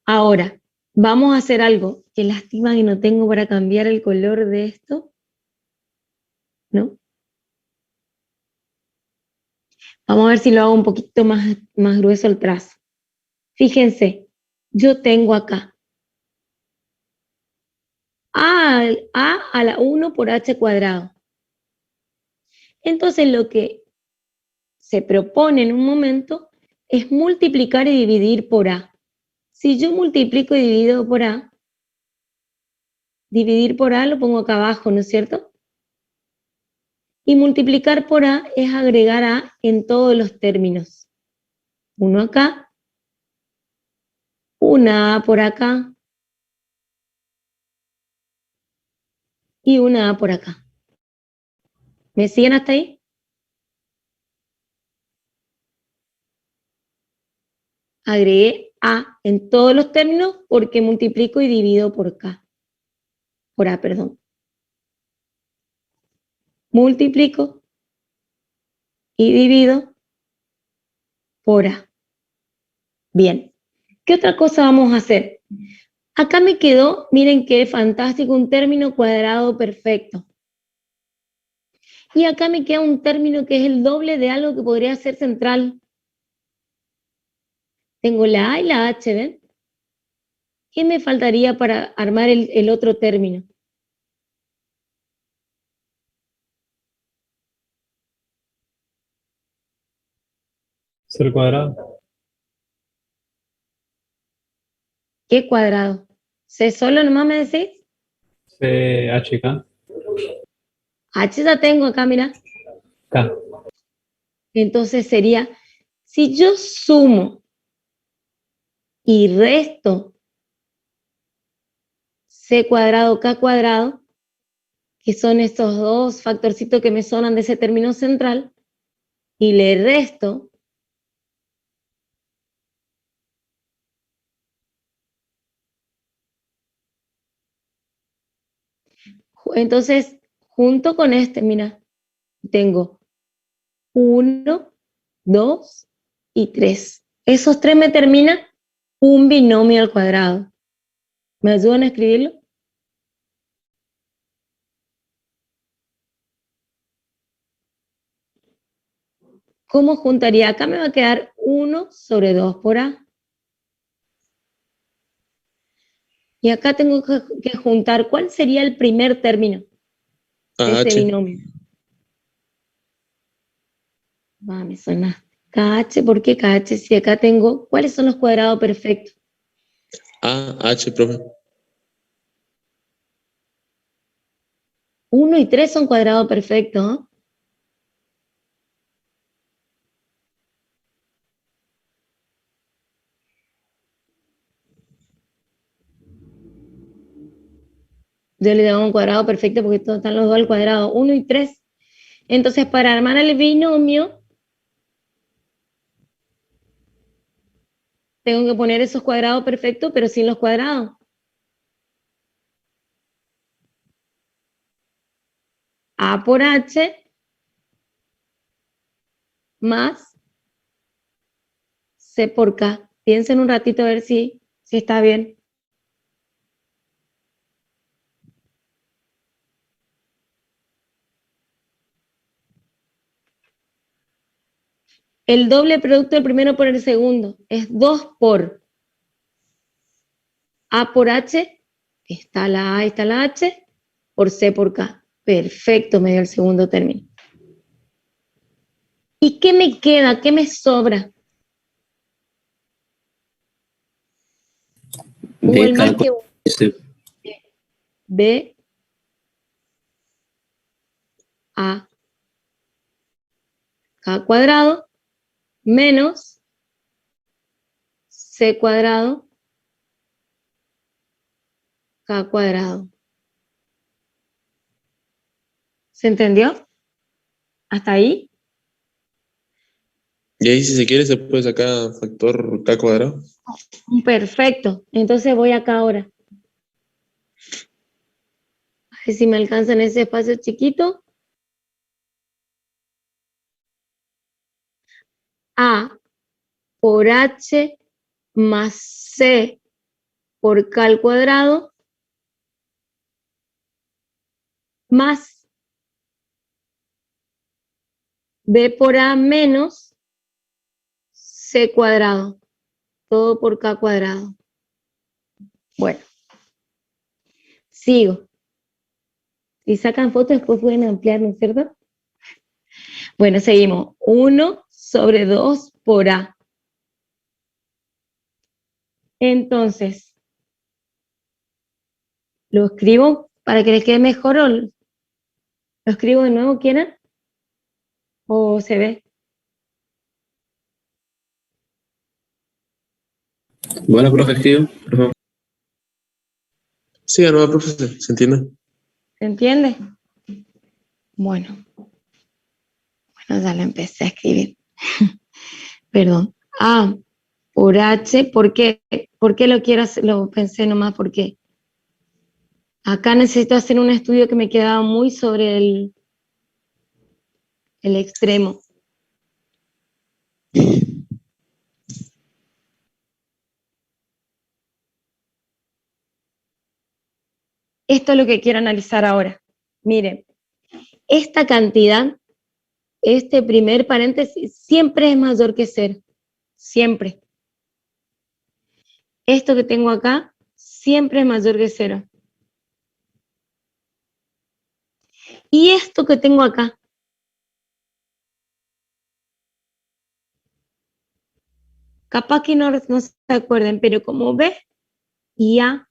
Ahora, vamos a hacer algo. Qué lástima que no tengo para cambiar el color de esto. ¿No? Vamos a ver si lo hago un poquito más grueso el trazo. Fíjense, yo tengo acá a a la 1 por h cuadrado. Entonces lo que se propone en un momento es multiplicar y dividir por a. Si yo multiplico y divido por a, dividir por a lo pongo acá abajo, ¿no es cierto? Y multiplicar por a es agregar a en todos los términos. Uno acá, una a por acá y una a por acá. ¿Me siguen hasta ahí? Agregué a en todos los términos porque multiplico y divido por k. Por a, perdón. Multiplico y divido por a. Bien. ¿Qué otra cosa vamos a hacer? Acá me quedó, miren qué fantástico, un término cuadrado perfecto. Y acá me queda un término que es el doble de algo que podría ser central. Tengo la A y la H, ¿ven? ¿Qué me faltaría para armar el otro término? C al cuadrado. ¿Qué cuadrado? ¿C solo nomás me decís? C, H, K. H ya tengo acá, mira. K. Entonces sería, si yo sumo y resto C cuadrado, K cuadrado, que son estos dos factorcitos que me sonan de ese término central, y le resto, entonces, junto con este, mira, tengo 1, 2 y 3. Esos tres me terminan un binomio al cuadrado. ¿Me ayudan a escribirlo? ¿Cómo juntaría? Acá me va a quedar 1 sobre 2 por A. Y acá tengo que juntar, ¿cuál sería el primer término de ese AH. binomio? Me suena. KH, ¿por qué KH? Si acá tengo, ¿cuáles son los cuadrados perfectos? AH, profe. 1 y 3 son cuadrados perfectos, ¿no? Yo le doy un cuadrado perfecto porque todos están los dos al cuadrado, 1 y 3. Entonces, para armar el binomio, tengo que poner esos cuadrados perfectos, pero sin los cuadrados. A por H más C por K. Piensen un ratito a ver si está bien. El doble producto del primero por el segundo es 2 por A por H, está la A, está la H, por C por K. Perfecto, me dio el segundo término. ¿Y qué me queda? ¿Qué me sobra? O el más que B, A, K cuadrado, menos C cuadrado, K cuadrado. ¿Se entendió? ¿Hasta ahí? Y ahí, si se quiere, se puede sacar factor K cuadrado. Perfecto. Entonces voy acá ahora. A ver si me alcanza en ese espacio chiquito. A por H más C por K al cuadrado más B por A menos C cuadrado. Todo por K cuadrado. Bueno, sigo. Si sacan fotos, después pueden ampliar, ¿no es cierto? Bueno, seguimos. 1 sobre 2 por A. Entonces, ¿lo escribo para que les quede mejor o lo escribo de nuevo, quieren? ¿O se ve? Bueno, profe, escribo, por favor. Sí, no, profe, se entiende. ¿Se entiende? Bueno, ya lo empecé a escribir. Perdón. A por H, ¿por qué? ¿Por qué lo quiero hacer? Lo pensé nomás porque acá necesito hacer un estudio que me quedaba muy sobre el extremo. Esto es lo que quiero analizar ahora. Miren, esta cantidad, este primer paréntesis, siempre es mayor que 0. Siempre. Esto que tengo acá, siempre es mayor que 0. Y esto que tengo acá, capaz que no se acuerden, pero como B y A,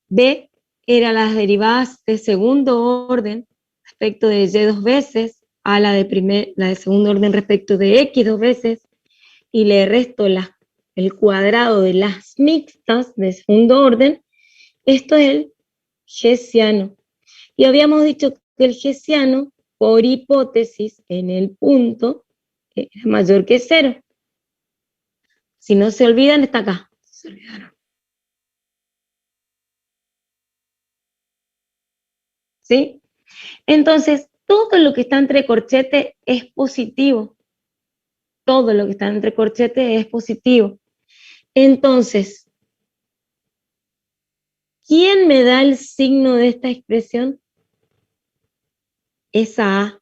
B eran las derivadas de segundo orden respecto de Y 2 veces, A la de segundo orden respecto de X 2 veces, y le resto el cuadrado de las mixtas de segundo orden, esto es el hessiano. Y habíamos dicho que el hessiano, por hipótesis, en el punto, era mayor que 0. Si no se olvidan, está acá. Se olvidaron. ¿Sí? Entonces, todo lo que está entre corchetes es positivo. Todo lo que está entre corchetes es positivo. Entonces, ¿quién me da el signo de esta expresión? Esa A,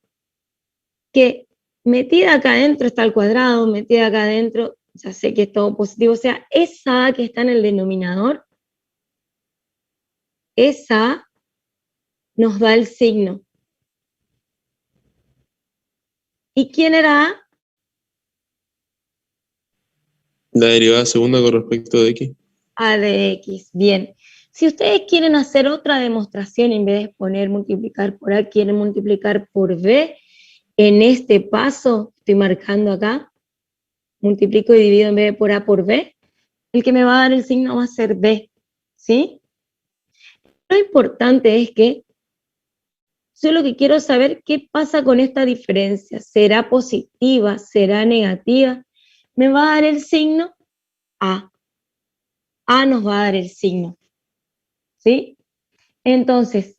que metida acá adentro está el cuadrado, metida acá adentro, ya sé que es todo positivo, o sea, esa A que está en el denominador, esa A nos da el signo. ¿Y quién era A? La derivada segunda con respecto de X. A de X, bien. Si ustedes quieren hacer otra demostración, en vez de poner multiplicar por A, quieren multiplicar por B, en este paso, estoy marcando acá, multiplico y divido en vez de por A por B, el que me va a dar el signo va a ser B, ¿sí? Lo importante es que yo lo que quiero saber qué pasa con esta diferencia. ¿Será positiva? ¿Será negativa? Me va a dar el signo A. A nos va a dar el signo, ¿sí? Entonces,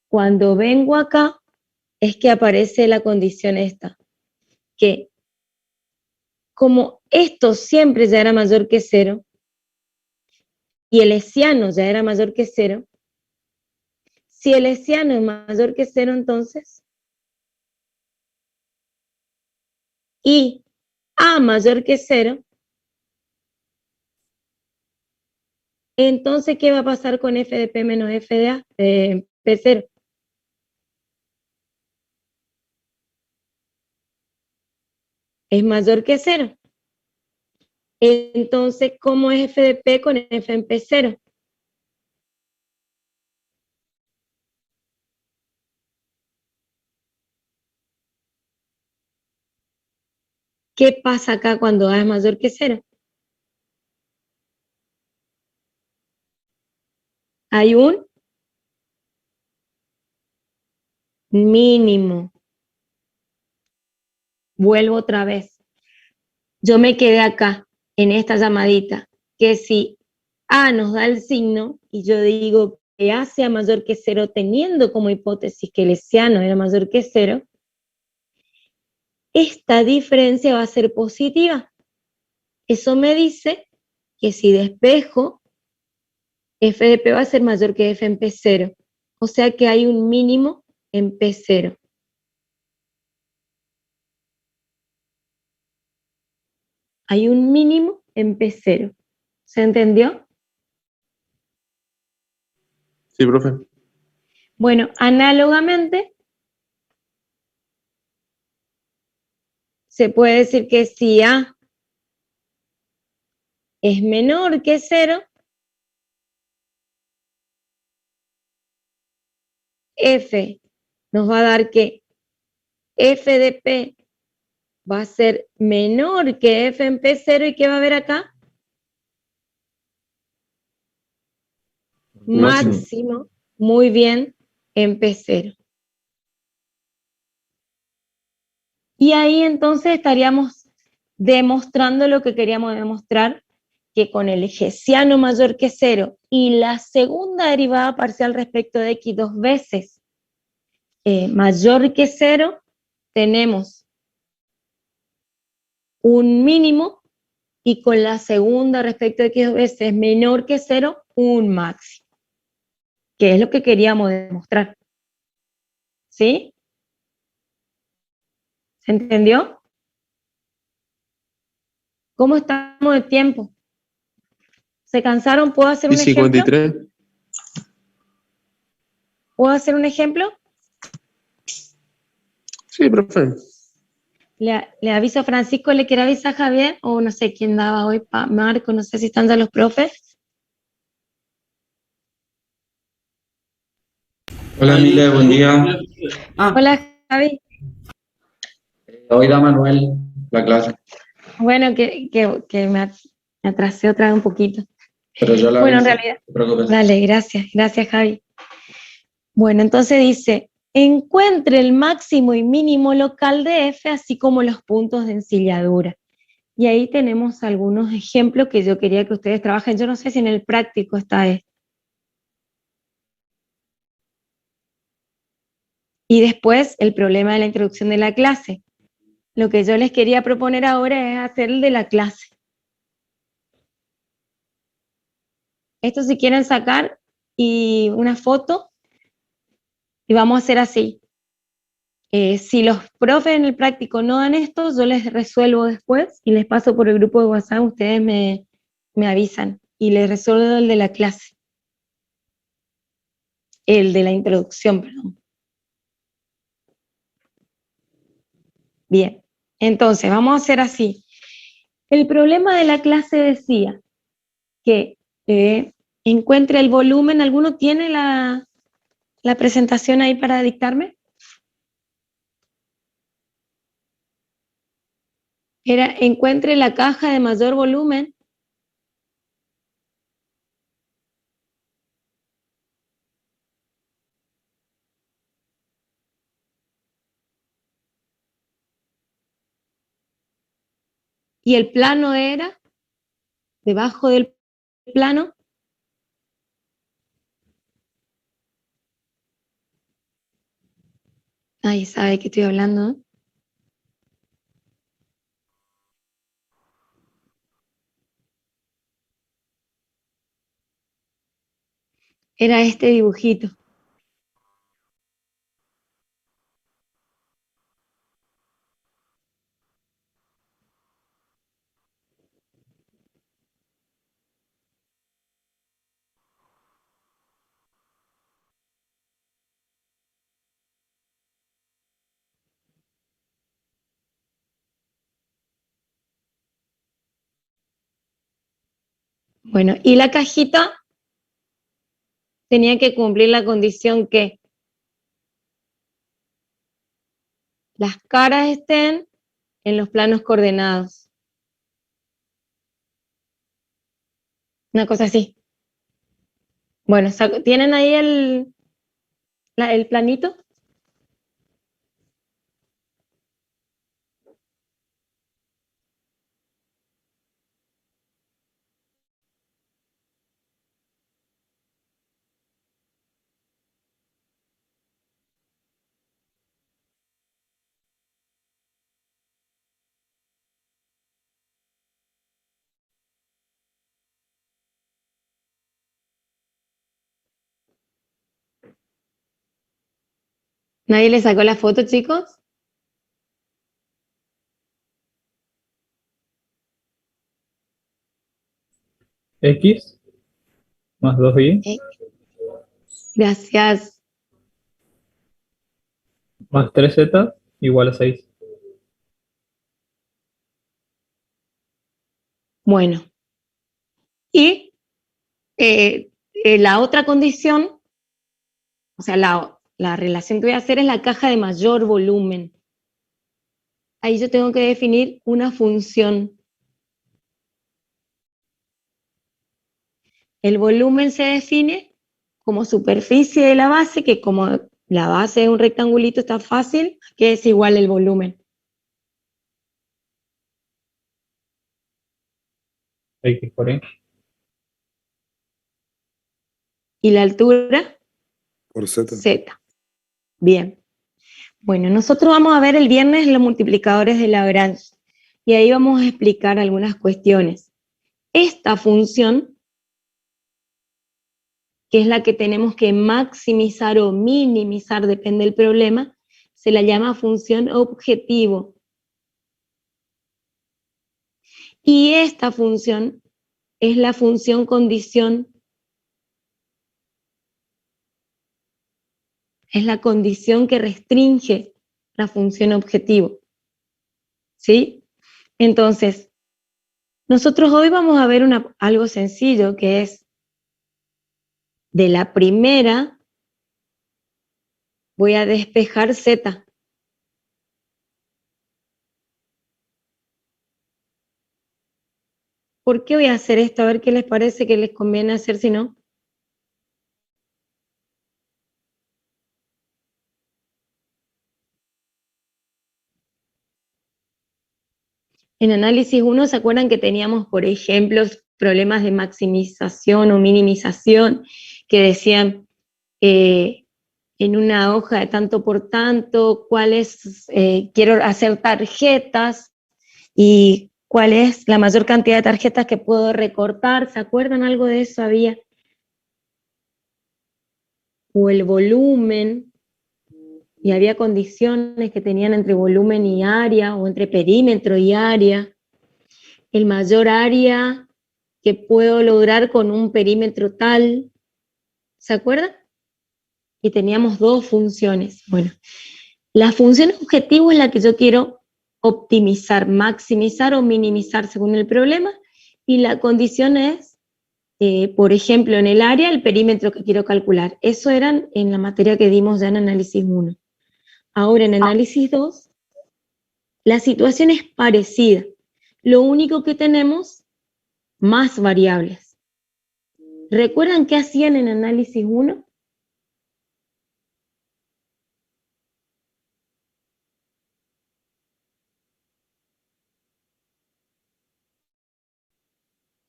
cuando vengo acá, es que aparece la condición esta, que como esto siempre ya era mayor que 0, y el hessiano ya era mayor que 0, si el hessiano es mayor que 0, entonces, y A mayor que 0, entonces, ¿qué va a pasar con f de p menos f de a? P0. Es mayor que 0. Entonces, ¿cómo es f de p con f en p0? ¿Qué pasa acá cuando a es mayor que 0? Hay un mínimo. Vuelvo otra vez. Yo me quedé acá, en esta llamadita, que si A nos da el signo, y yo digo que A sea mayor que 0, teniendo como hipótesis que el hesiano era mayor que 0, esta diferencia va a ser positiva. Eso me dice que si despejo, f de p va a ser mayor que f en p0. O sea que hay un mínimo en p0. Hay un mínimo en p0. ¿Se entendió? Sí, profe. Bueno, análogamente, se puede decir que si A es menor que 0, F nos va a dar que F de P va a ser menor que F en P0, ¿y qué va a haber acá? Máximo, muy bien, en P0. Y ahí entonces estaríamos demostrando lo que queríamos demostrar, que con el hessiano mayor que 0 y la segunda derivada parcial respecto de x 2 veces mayor que 0, tenemos un mínimo, y con la segunda respecto de x 2 veces menor que 0, un máximo, que es lo que queríamos demostrar. ¿Sí? ¿Se entendió? ¿Cómo estamos de tiempo? ¿Se cansaron? ¿Puedo hacer Y un ejemplo? 53. ¿Puedo hacer un ejemplo? Sí, profe. Le aviso a Francisco, le quiere avisar a Javier, o no sé quién daba hoy, Marco, no sé si están ya los profes. Hola Emilia, buen día. Hola Javi. Hoy da Manuel la clase, Bueno, que me atrasé otra vez un poquito. pero yo la Bueno, en aviso, realidad, no te preocupes. dale, gracias Javi. Bueno, entonces dice, encuentre el máximo y mínimo local de F, así como los puntos de ensilladura. Y ahí tenemos algunos ejemplos que yo quería que ustedes trabajen. Yo no sé si en el práctico está esto. Y después el problema de la introducción de la clase. Lo que yo les quería proponer ahora es hacer el de la clase. Esto si quieren sacar y una foto, y vamos a hacer así. Si los profes en el práctico no dan esto, yo les resuelvo después y les paso por el grupo de WhatsApp, ustedes me avisan y les resuelvo el de la clase. El de la introducción, perdón. Bien, entonces vamos a hacer así. El problema de la clase decía que encuentre el volumen. ¿Alguno tiene la presentación ahí para dictarme? Era encuentre la caja de mayor volumen y el plano era debajo del plano. Nadie sabe de qué estoy hablando, ¿no? Era este dibujito. Bueno, y la cajita tenía que cumplir la condición que las caras estén en los planos coordenados. Una cosa así. Bueno, ¿tienen ahí el planito? ¿Nadie le sacó la foto, chicos? X más 2y Gracias. más 3z igual a 6. Bueno, y la otra condición, o sea, la relación que voy a hacer es la caja de mayor volumen. Ahí yo tengo que definir una función. El volumen se define como superficie de la base, que como la base es un rectangulito, está fácil, que es igual el volumen. X por y. ¿Y la altura? Por Z. Z. Bien. Bueno, nosotros vamos a ver el viernes los multiplicadores de Lagrange, y ahí vamos a explicar algunas cuestiones. Esta función, que es la que tenemos que maximizar o minimizar, depende del problema, se la llama función objetivo. Y esta función es la función condición. Es la condición que restringe la función objetivo. ¿Sí? Entonces, nosotros hoy vamos a ver algo sencillo, que es de la primera voy a despejar Z. ¿Por qué voy a hacer esto? A ver qué les parece que les conviene hacer si no. En análisis 1, ¿se acuerdan que teníamos, por ejemplo, problemas de maximización o minimización que decían en una hoja de tanto por tanto, quiero hacer tarjetas y cuál es la mayor cantidad de tarjetas que puedo recortar? ¿Se acuerdan algo de eso había? O el volumen, y había condiciones que tenían entre volumen y área, o entre perímetro y área. El mayor área que puedo lograr con un perímetro tal, ¿se acuerdan? Y teníamos dos funciones. Bueno, la función objetivo es la que yo quiero optimizar, maximizar o minimizar según el problema, y la condición es, por ejemplo, en el área, el perímetro que quiero calcular. Eso eran en la materia que dimos ya en análisis 1. Ahora en análisis 2, la situación es parecida. Lo único que tenemos, más variables. ¿Recuerdan qué hacían en análisis 1?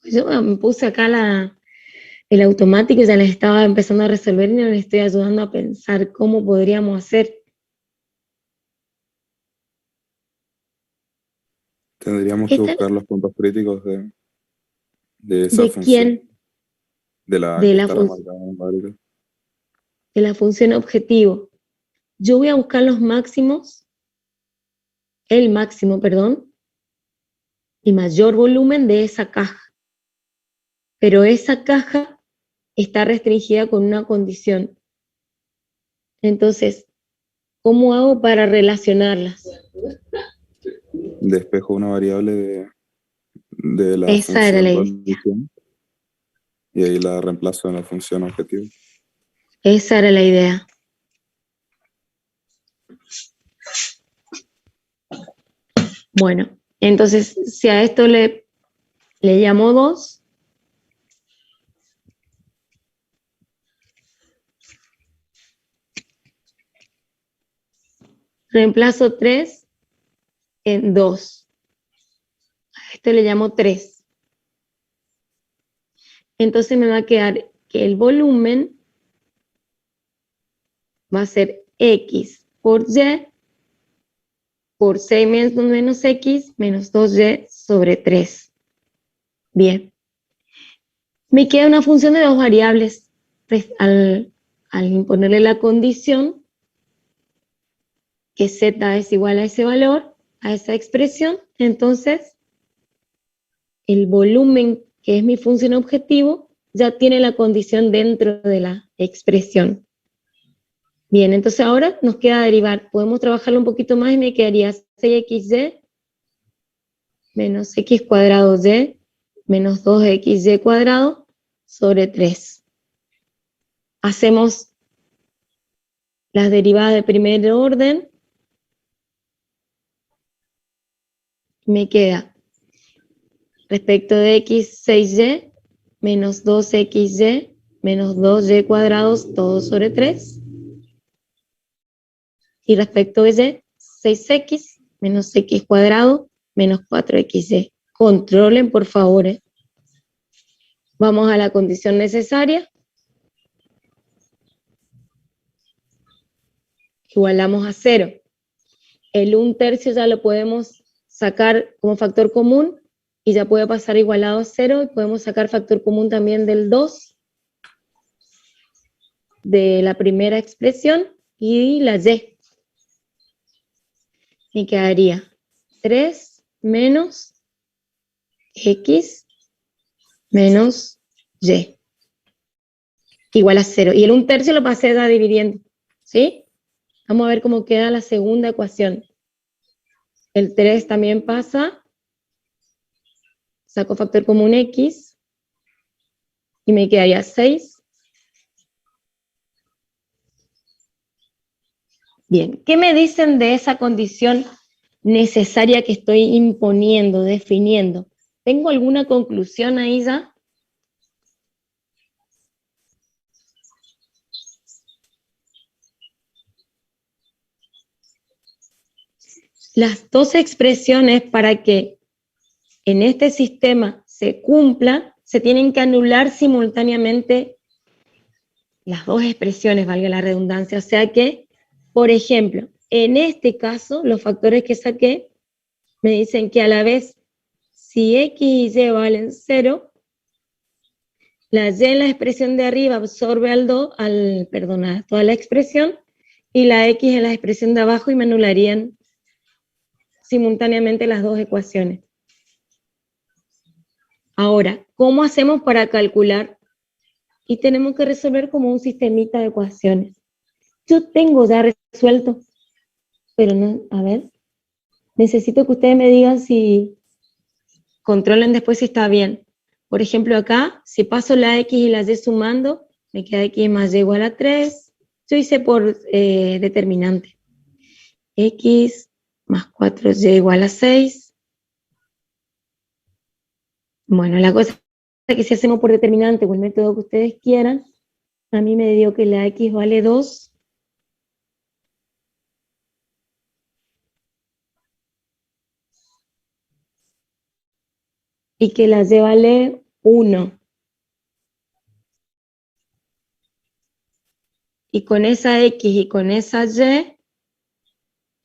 Yo me puse acá el automático y ya les estaba empezando a resolver y no les estoy ayudando a pensar cómo podríamos hacer. Tendríamos que buscar los puntos críticos de esa ¿De función. quién? De la De que la estará función. marcada en gráfico. De la función objetivo. Yo voy a buscar los máximos, el máximo, perdón, y mayor volumen de esa caja. Pero esa caja está restringida con una condición. Entonces, ¿cómo hago para relacionarlas? Despejo una variable de la Esa era la idea. condición. y ahí la reemplazo en la función objetivo. Esa era la idea. Bueno, entonces si a esto le llamo 2, reemplazo 3 en 2. A esto le llamo 3. Entonces me va a quedar que el volumen va a ser X por Y por 6 menos X menos 2Y sobre 3. Bien. Me queda una función de dos variables. Al imponerle la condición que Z es igual a ese valor, a esa expresión, entonces el volumen, que es mi función objetivo, ya tiene la condición dentro de la expresión. Bien, entonces ahora nos queda derivar. Podemos trabajarlo un poquito más y me quedaría 6xy menos x cuadrado y menos 2xy cuadrado sobre 3. Hacemos las derivadas de primer orden. Me queda respecto de x 6y menos 2xy menos 2y cuadrados todo sobre 3. Y respecto de y, 6x menos x cuadrado menos 4xy. Controlen, por favor. Vamos a la condición necesaria. Igualamos a 0. El 1/3 ya lo podemos sacar como factor común y ya puede pasar igualado a 0. Y podemos sacar factor común también del 2 de la primera expresión y la y. Me quedaría 3 menos x menos y igual a 0. Y el 1/3 lo pasé ya dividiendo, ¿sí? Vamos a ver cómo queda la segunda ecuación. El 3 también pasa, saco factor común x y me quedaría 6. Bien, ¿qué me dicen de esa condición necesaria que estoy imponiendo, definiendo? ¿Tengo alguna conclusión ahí ya? Las dos expresiones para que en este sistema se cumplan, se tienen que anular simultáneamente las dos expresiones, valga la redundancia. O sea que, por ejemplo, en este caso, los factores que saqué me dicen que a la vez, si x y y valen 0, la y en la expresión de arriba absorbe a toda la expresión, y la x en la expresión de abajo y me anularían simultáneamente las dos ecuaciones. Ahora, ¿cómo hacemos para calcular? Y tenemos que resolver como un sistemita de ecuaciones. Yo tengo ya resuelto, pero no, a ver, necesito que ustedes me digan si controlen después si está bien. Por ejemplo, acá, si paso la x y la y sumando, me queda x más y igual a 3. Yo hice por determinante. X más 4y igual a 6. Bueno, la cosa es que si hacemos por determinante o el método que ustedes quieran, a mí me dio que la x vale 2. Y que la y vale 1. Y con esa x y con esa y,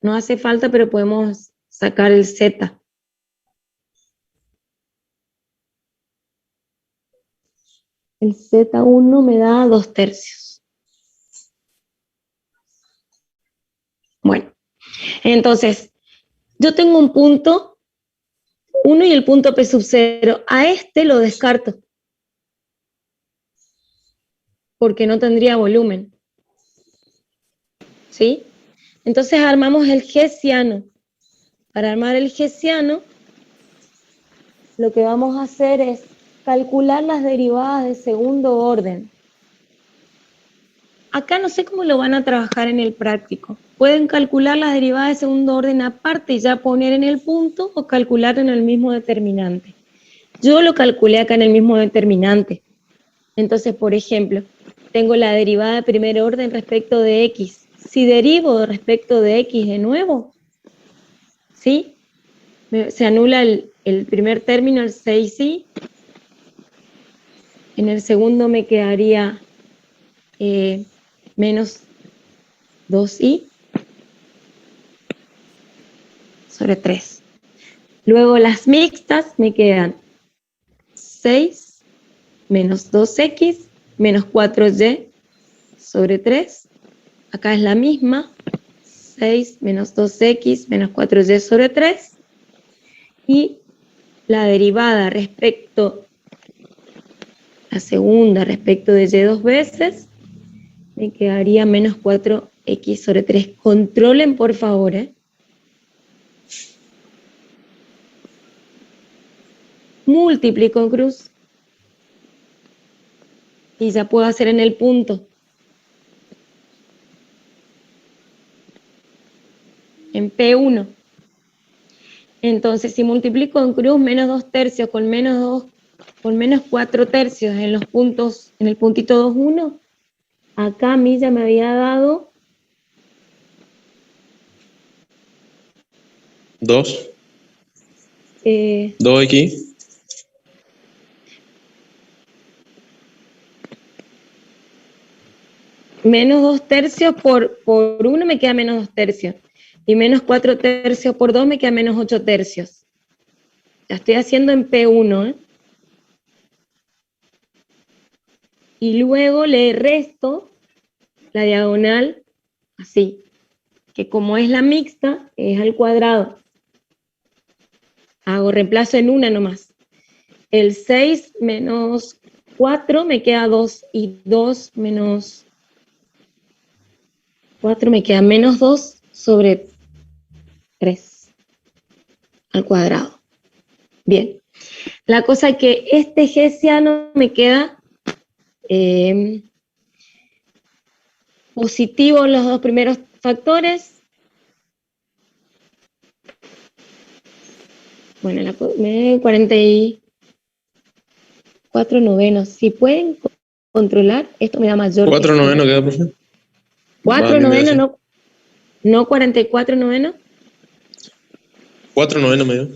no hace falta, pero podemos sacar el z. El z1 me da 2/3. Bueno, entonces, yo tengo un punto 1 y el punto P sub 0. A este lo descarto, porque no tendría volumen. ¿Sí? Entonces armamos el hessiano. Para armar el hessiano, lo que vamos a hacer es calcular las derivadas de segundo orden. Acá no sé cómo lo van a trabajar en el práctico. Pueden calcular las derivadas de segundo orden aparte y ya poner en el punto, o calcular en el mismo determinante. Yo lo calculé acá en el mismo determinante. Entonces, por ejemplo, tengo la derivada de primer orden respecto de x. Si derivo respecto de x de nuevo, ¿sí? Se anula el primer término, el 6i. En el segundo me quedaría menos 2i sobre 3. Luego las mixtas me quedan 6 menos 2x menos 4y sobre 3. Acá es la misma. 6 menos 2x menos 4y sobre 3. Y la derivada respecto, la segunda respecto de y dos veces, me quedaría menos 4x sobre 3. Controlen, por favor, Multiplico en cruz. Y ya puedo hacer en el punto. En P1. Entonces, si multiplico en cruz menos 2 tercios con menos 4 tercios en los puntos, en el puntito 2, 1, acá a mí ya me había dado 2. 2x. menos 2 tercios por 1 me queda menos 2 tercios. Y menos 4 tercios por 2 me queda menos 8 tercios. La estoy haciendo en P1, Y luego le resto la diagonal así, que como es la mixta, es al cuadrado. Hago reemplazo en una nomás. El 6 menos 4 me queda 2, y 2 menos 4 me queda menos 2 sobre 3 al cuadrado. Bien. La cosa es que este hessiano me queda positivo en los dos primeros factores. Bueno, 44 novenos. Si pueden controlar, esto me da mayor. 4 novenos queda, profe. 4 novenos, no 44 novenos. 4 novenos me dio.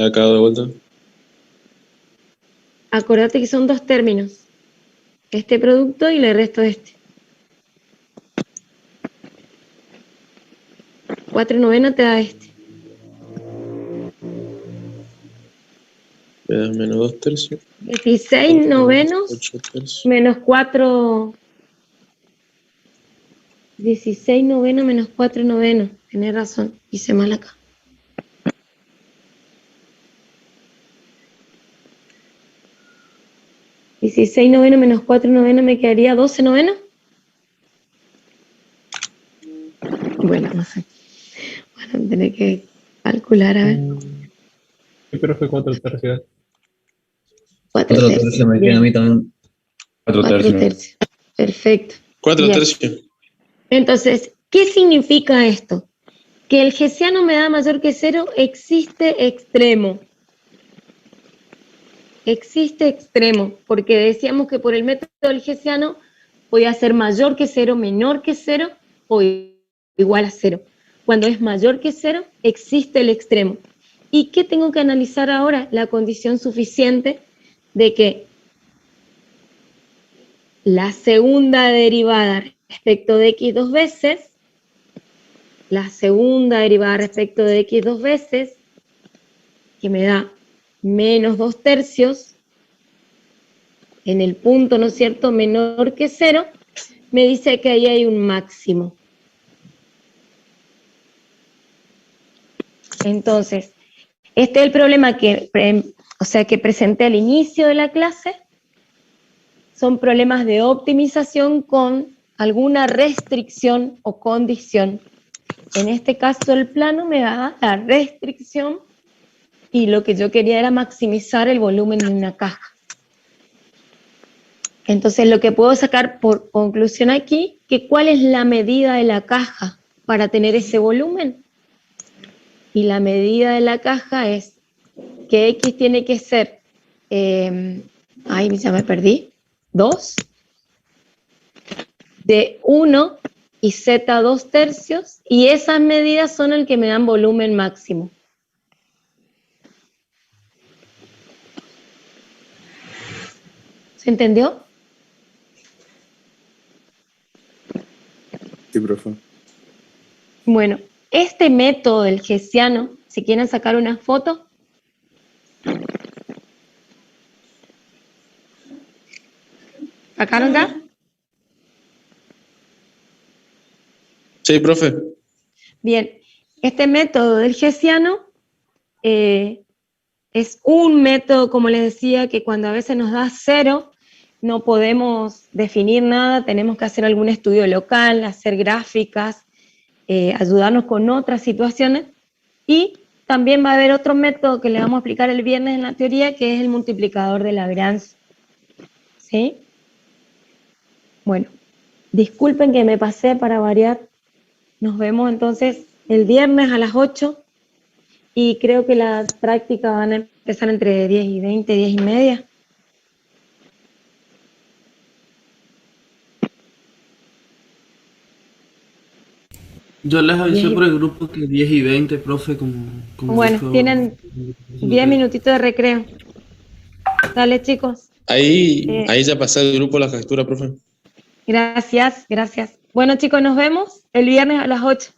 Acá de vuelta. Acordate que son dos términos. Este producto y le resto este. 4 novenos te da este. Menos 2 tercios. 16 novenos 8 tercios. menos 4. 16 novenos menos 4 novenos. Tenés razón, hice mal acá. ¿16 novenos menos 4 novenos me quedaría 12 novenos? Bueno, no sé. Bueno, tendré que calcular, a ver. Sí, pero fue 4 tercios. 4 Otro tercios. tercio me queda a mí también. 4 4 tercios. tercios. Perfecto. 4 Bien. tercios. Entonces, ¿qué significa esto? Que el hessiano me da mayor que 0, existe extremo. Existe extremo, porque decíamos que por el método del hessiano podía ser mayor que 0, menor que 0 o igual a 0. Cuando es mayor que 0, existe el extremo. ¿Y qué tengo que analizar ahora? La condición suficiente de que la segunda derivada respecto de x dos veces, la segunda derivada respecto de x dos veces, que me da menos 2 tercios, en el punto, ¿no es cierto?, menor que 0, me dice que ahí hay un máximo. Entonces, este es el problema que presenté al inicio de la clase. Son problemas de optimización con alguna restricción o condición. En este caso, el plano me da la restricción y lo que yo quería era maximizar el volumen de una caja. Entonces lo que puedo sacar por conclusión aquí, que cuál es la medida de la caja para tener ese volumen. Y la medida de la caja es que X tiene que ser, ay, ya me perdí, 2, de 1 y Z 2/3, y esas medidas son el que me dan volumen máximo. ¿Se entendió? Sí, profe. Bueno, este método del hessiano, si quieren sacar una foto. ¿Sacaron ya? Sí, profe. Bien, este método del hessiano es un método, como les decía, que cuando a veces nos da 0, no podemos definir nada, tenemos que hacer algún estudio local, hacer gráficas, ayudarnos con otras situaciones, y también va a haber otro método que le vamos a explicar el viernes en la teoría, que es el multiplicador de Lagrange. ¿Sí? Bueno, disculpen que me pasé para variar. Nos vemos entonces el viernes a las 8, y creo que las prácticas van a empezar entre 10 y 20, 10 y media. Yo les avisé por el grupo que 10 y 20, profe, como bueno, dijo, tienen 10 minutitos de recreo. Dale, chicos. Ahí ya pasé el grupo la captura, profe. Gracias, gracias. Bueno, chicos, nos vemos el viernes a las 8.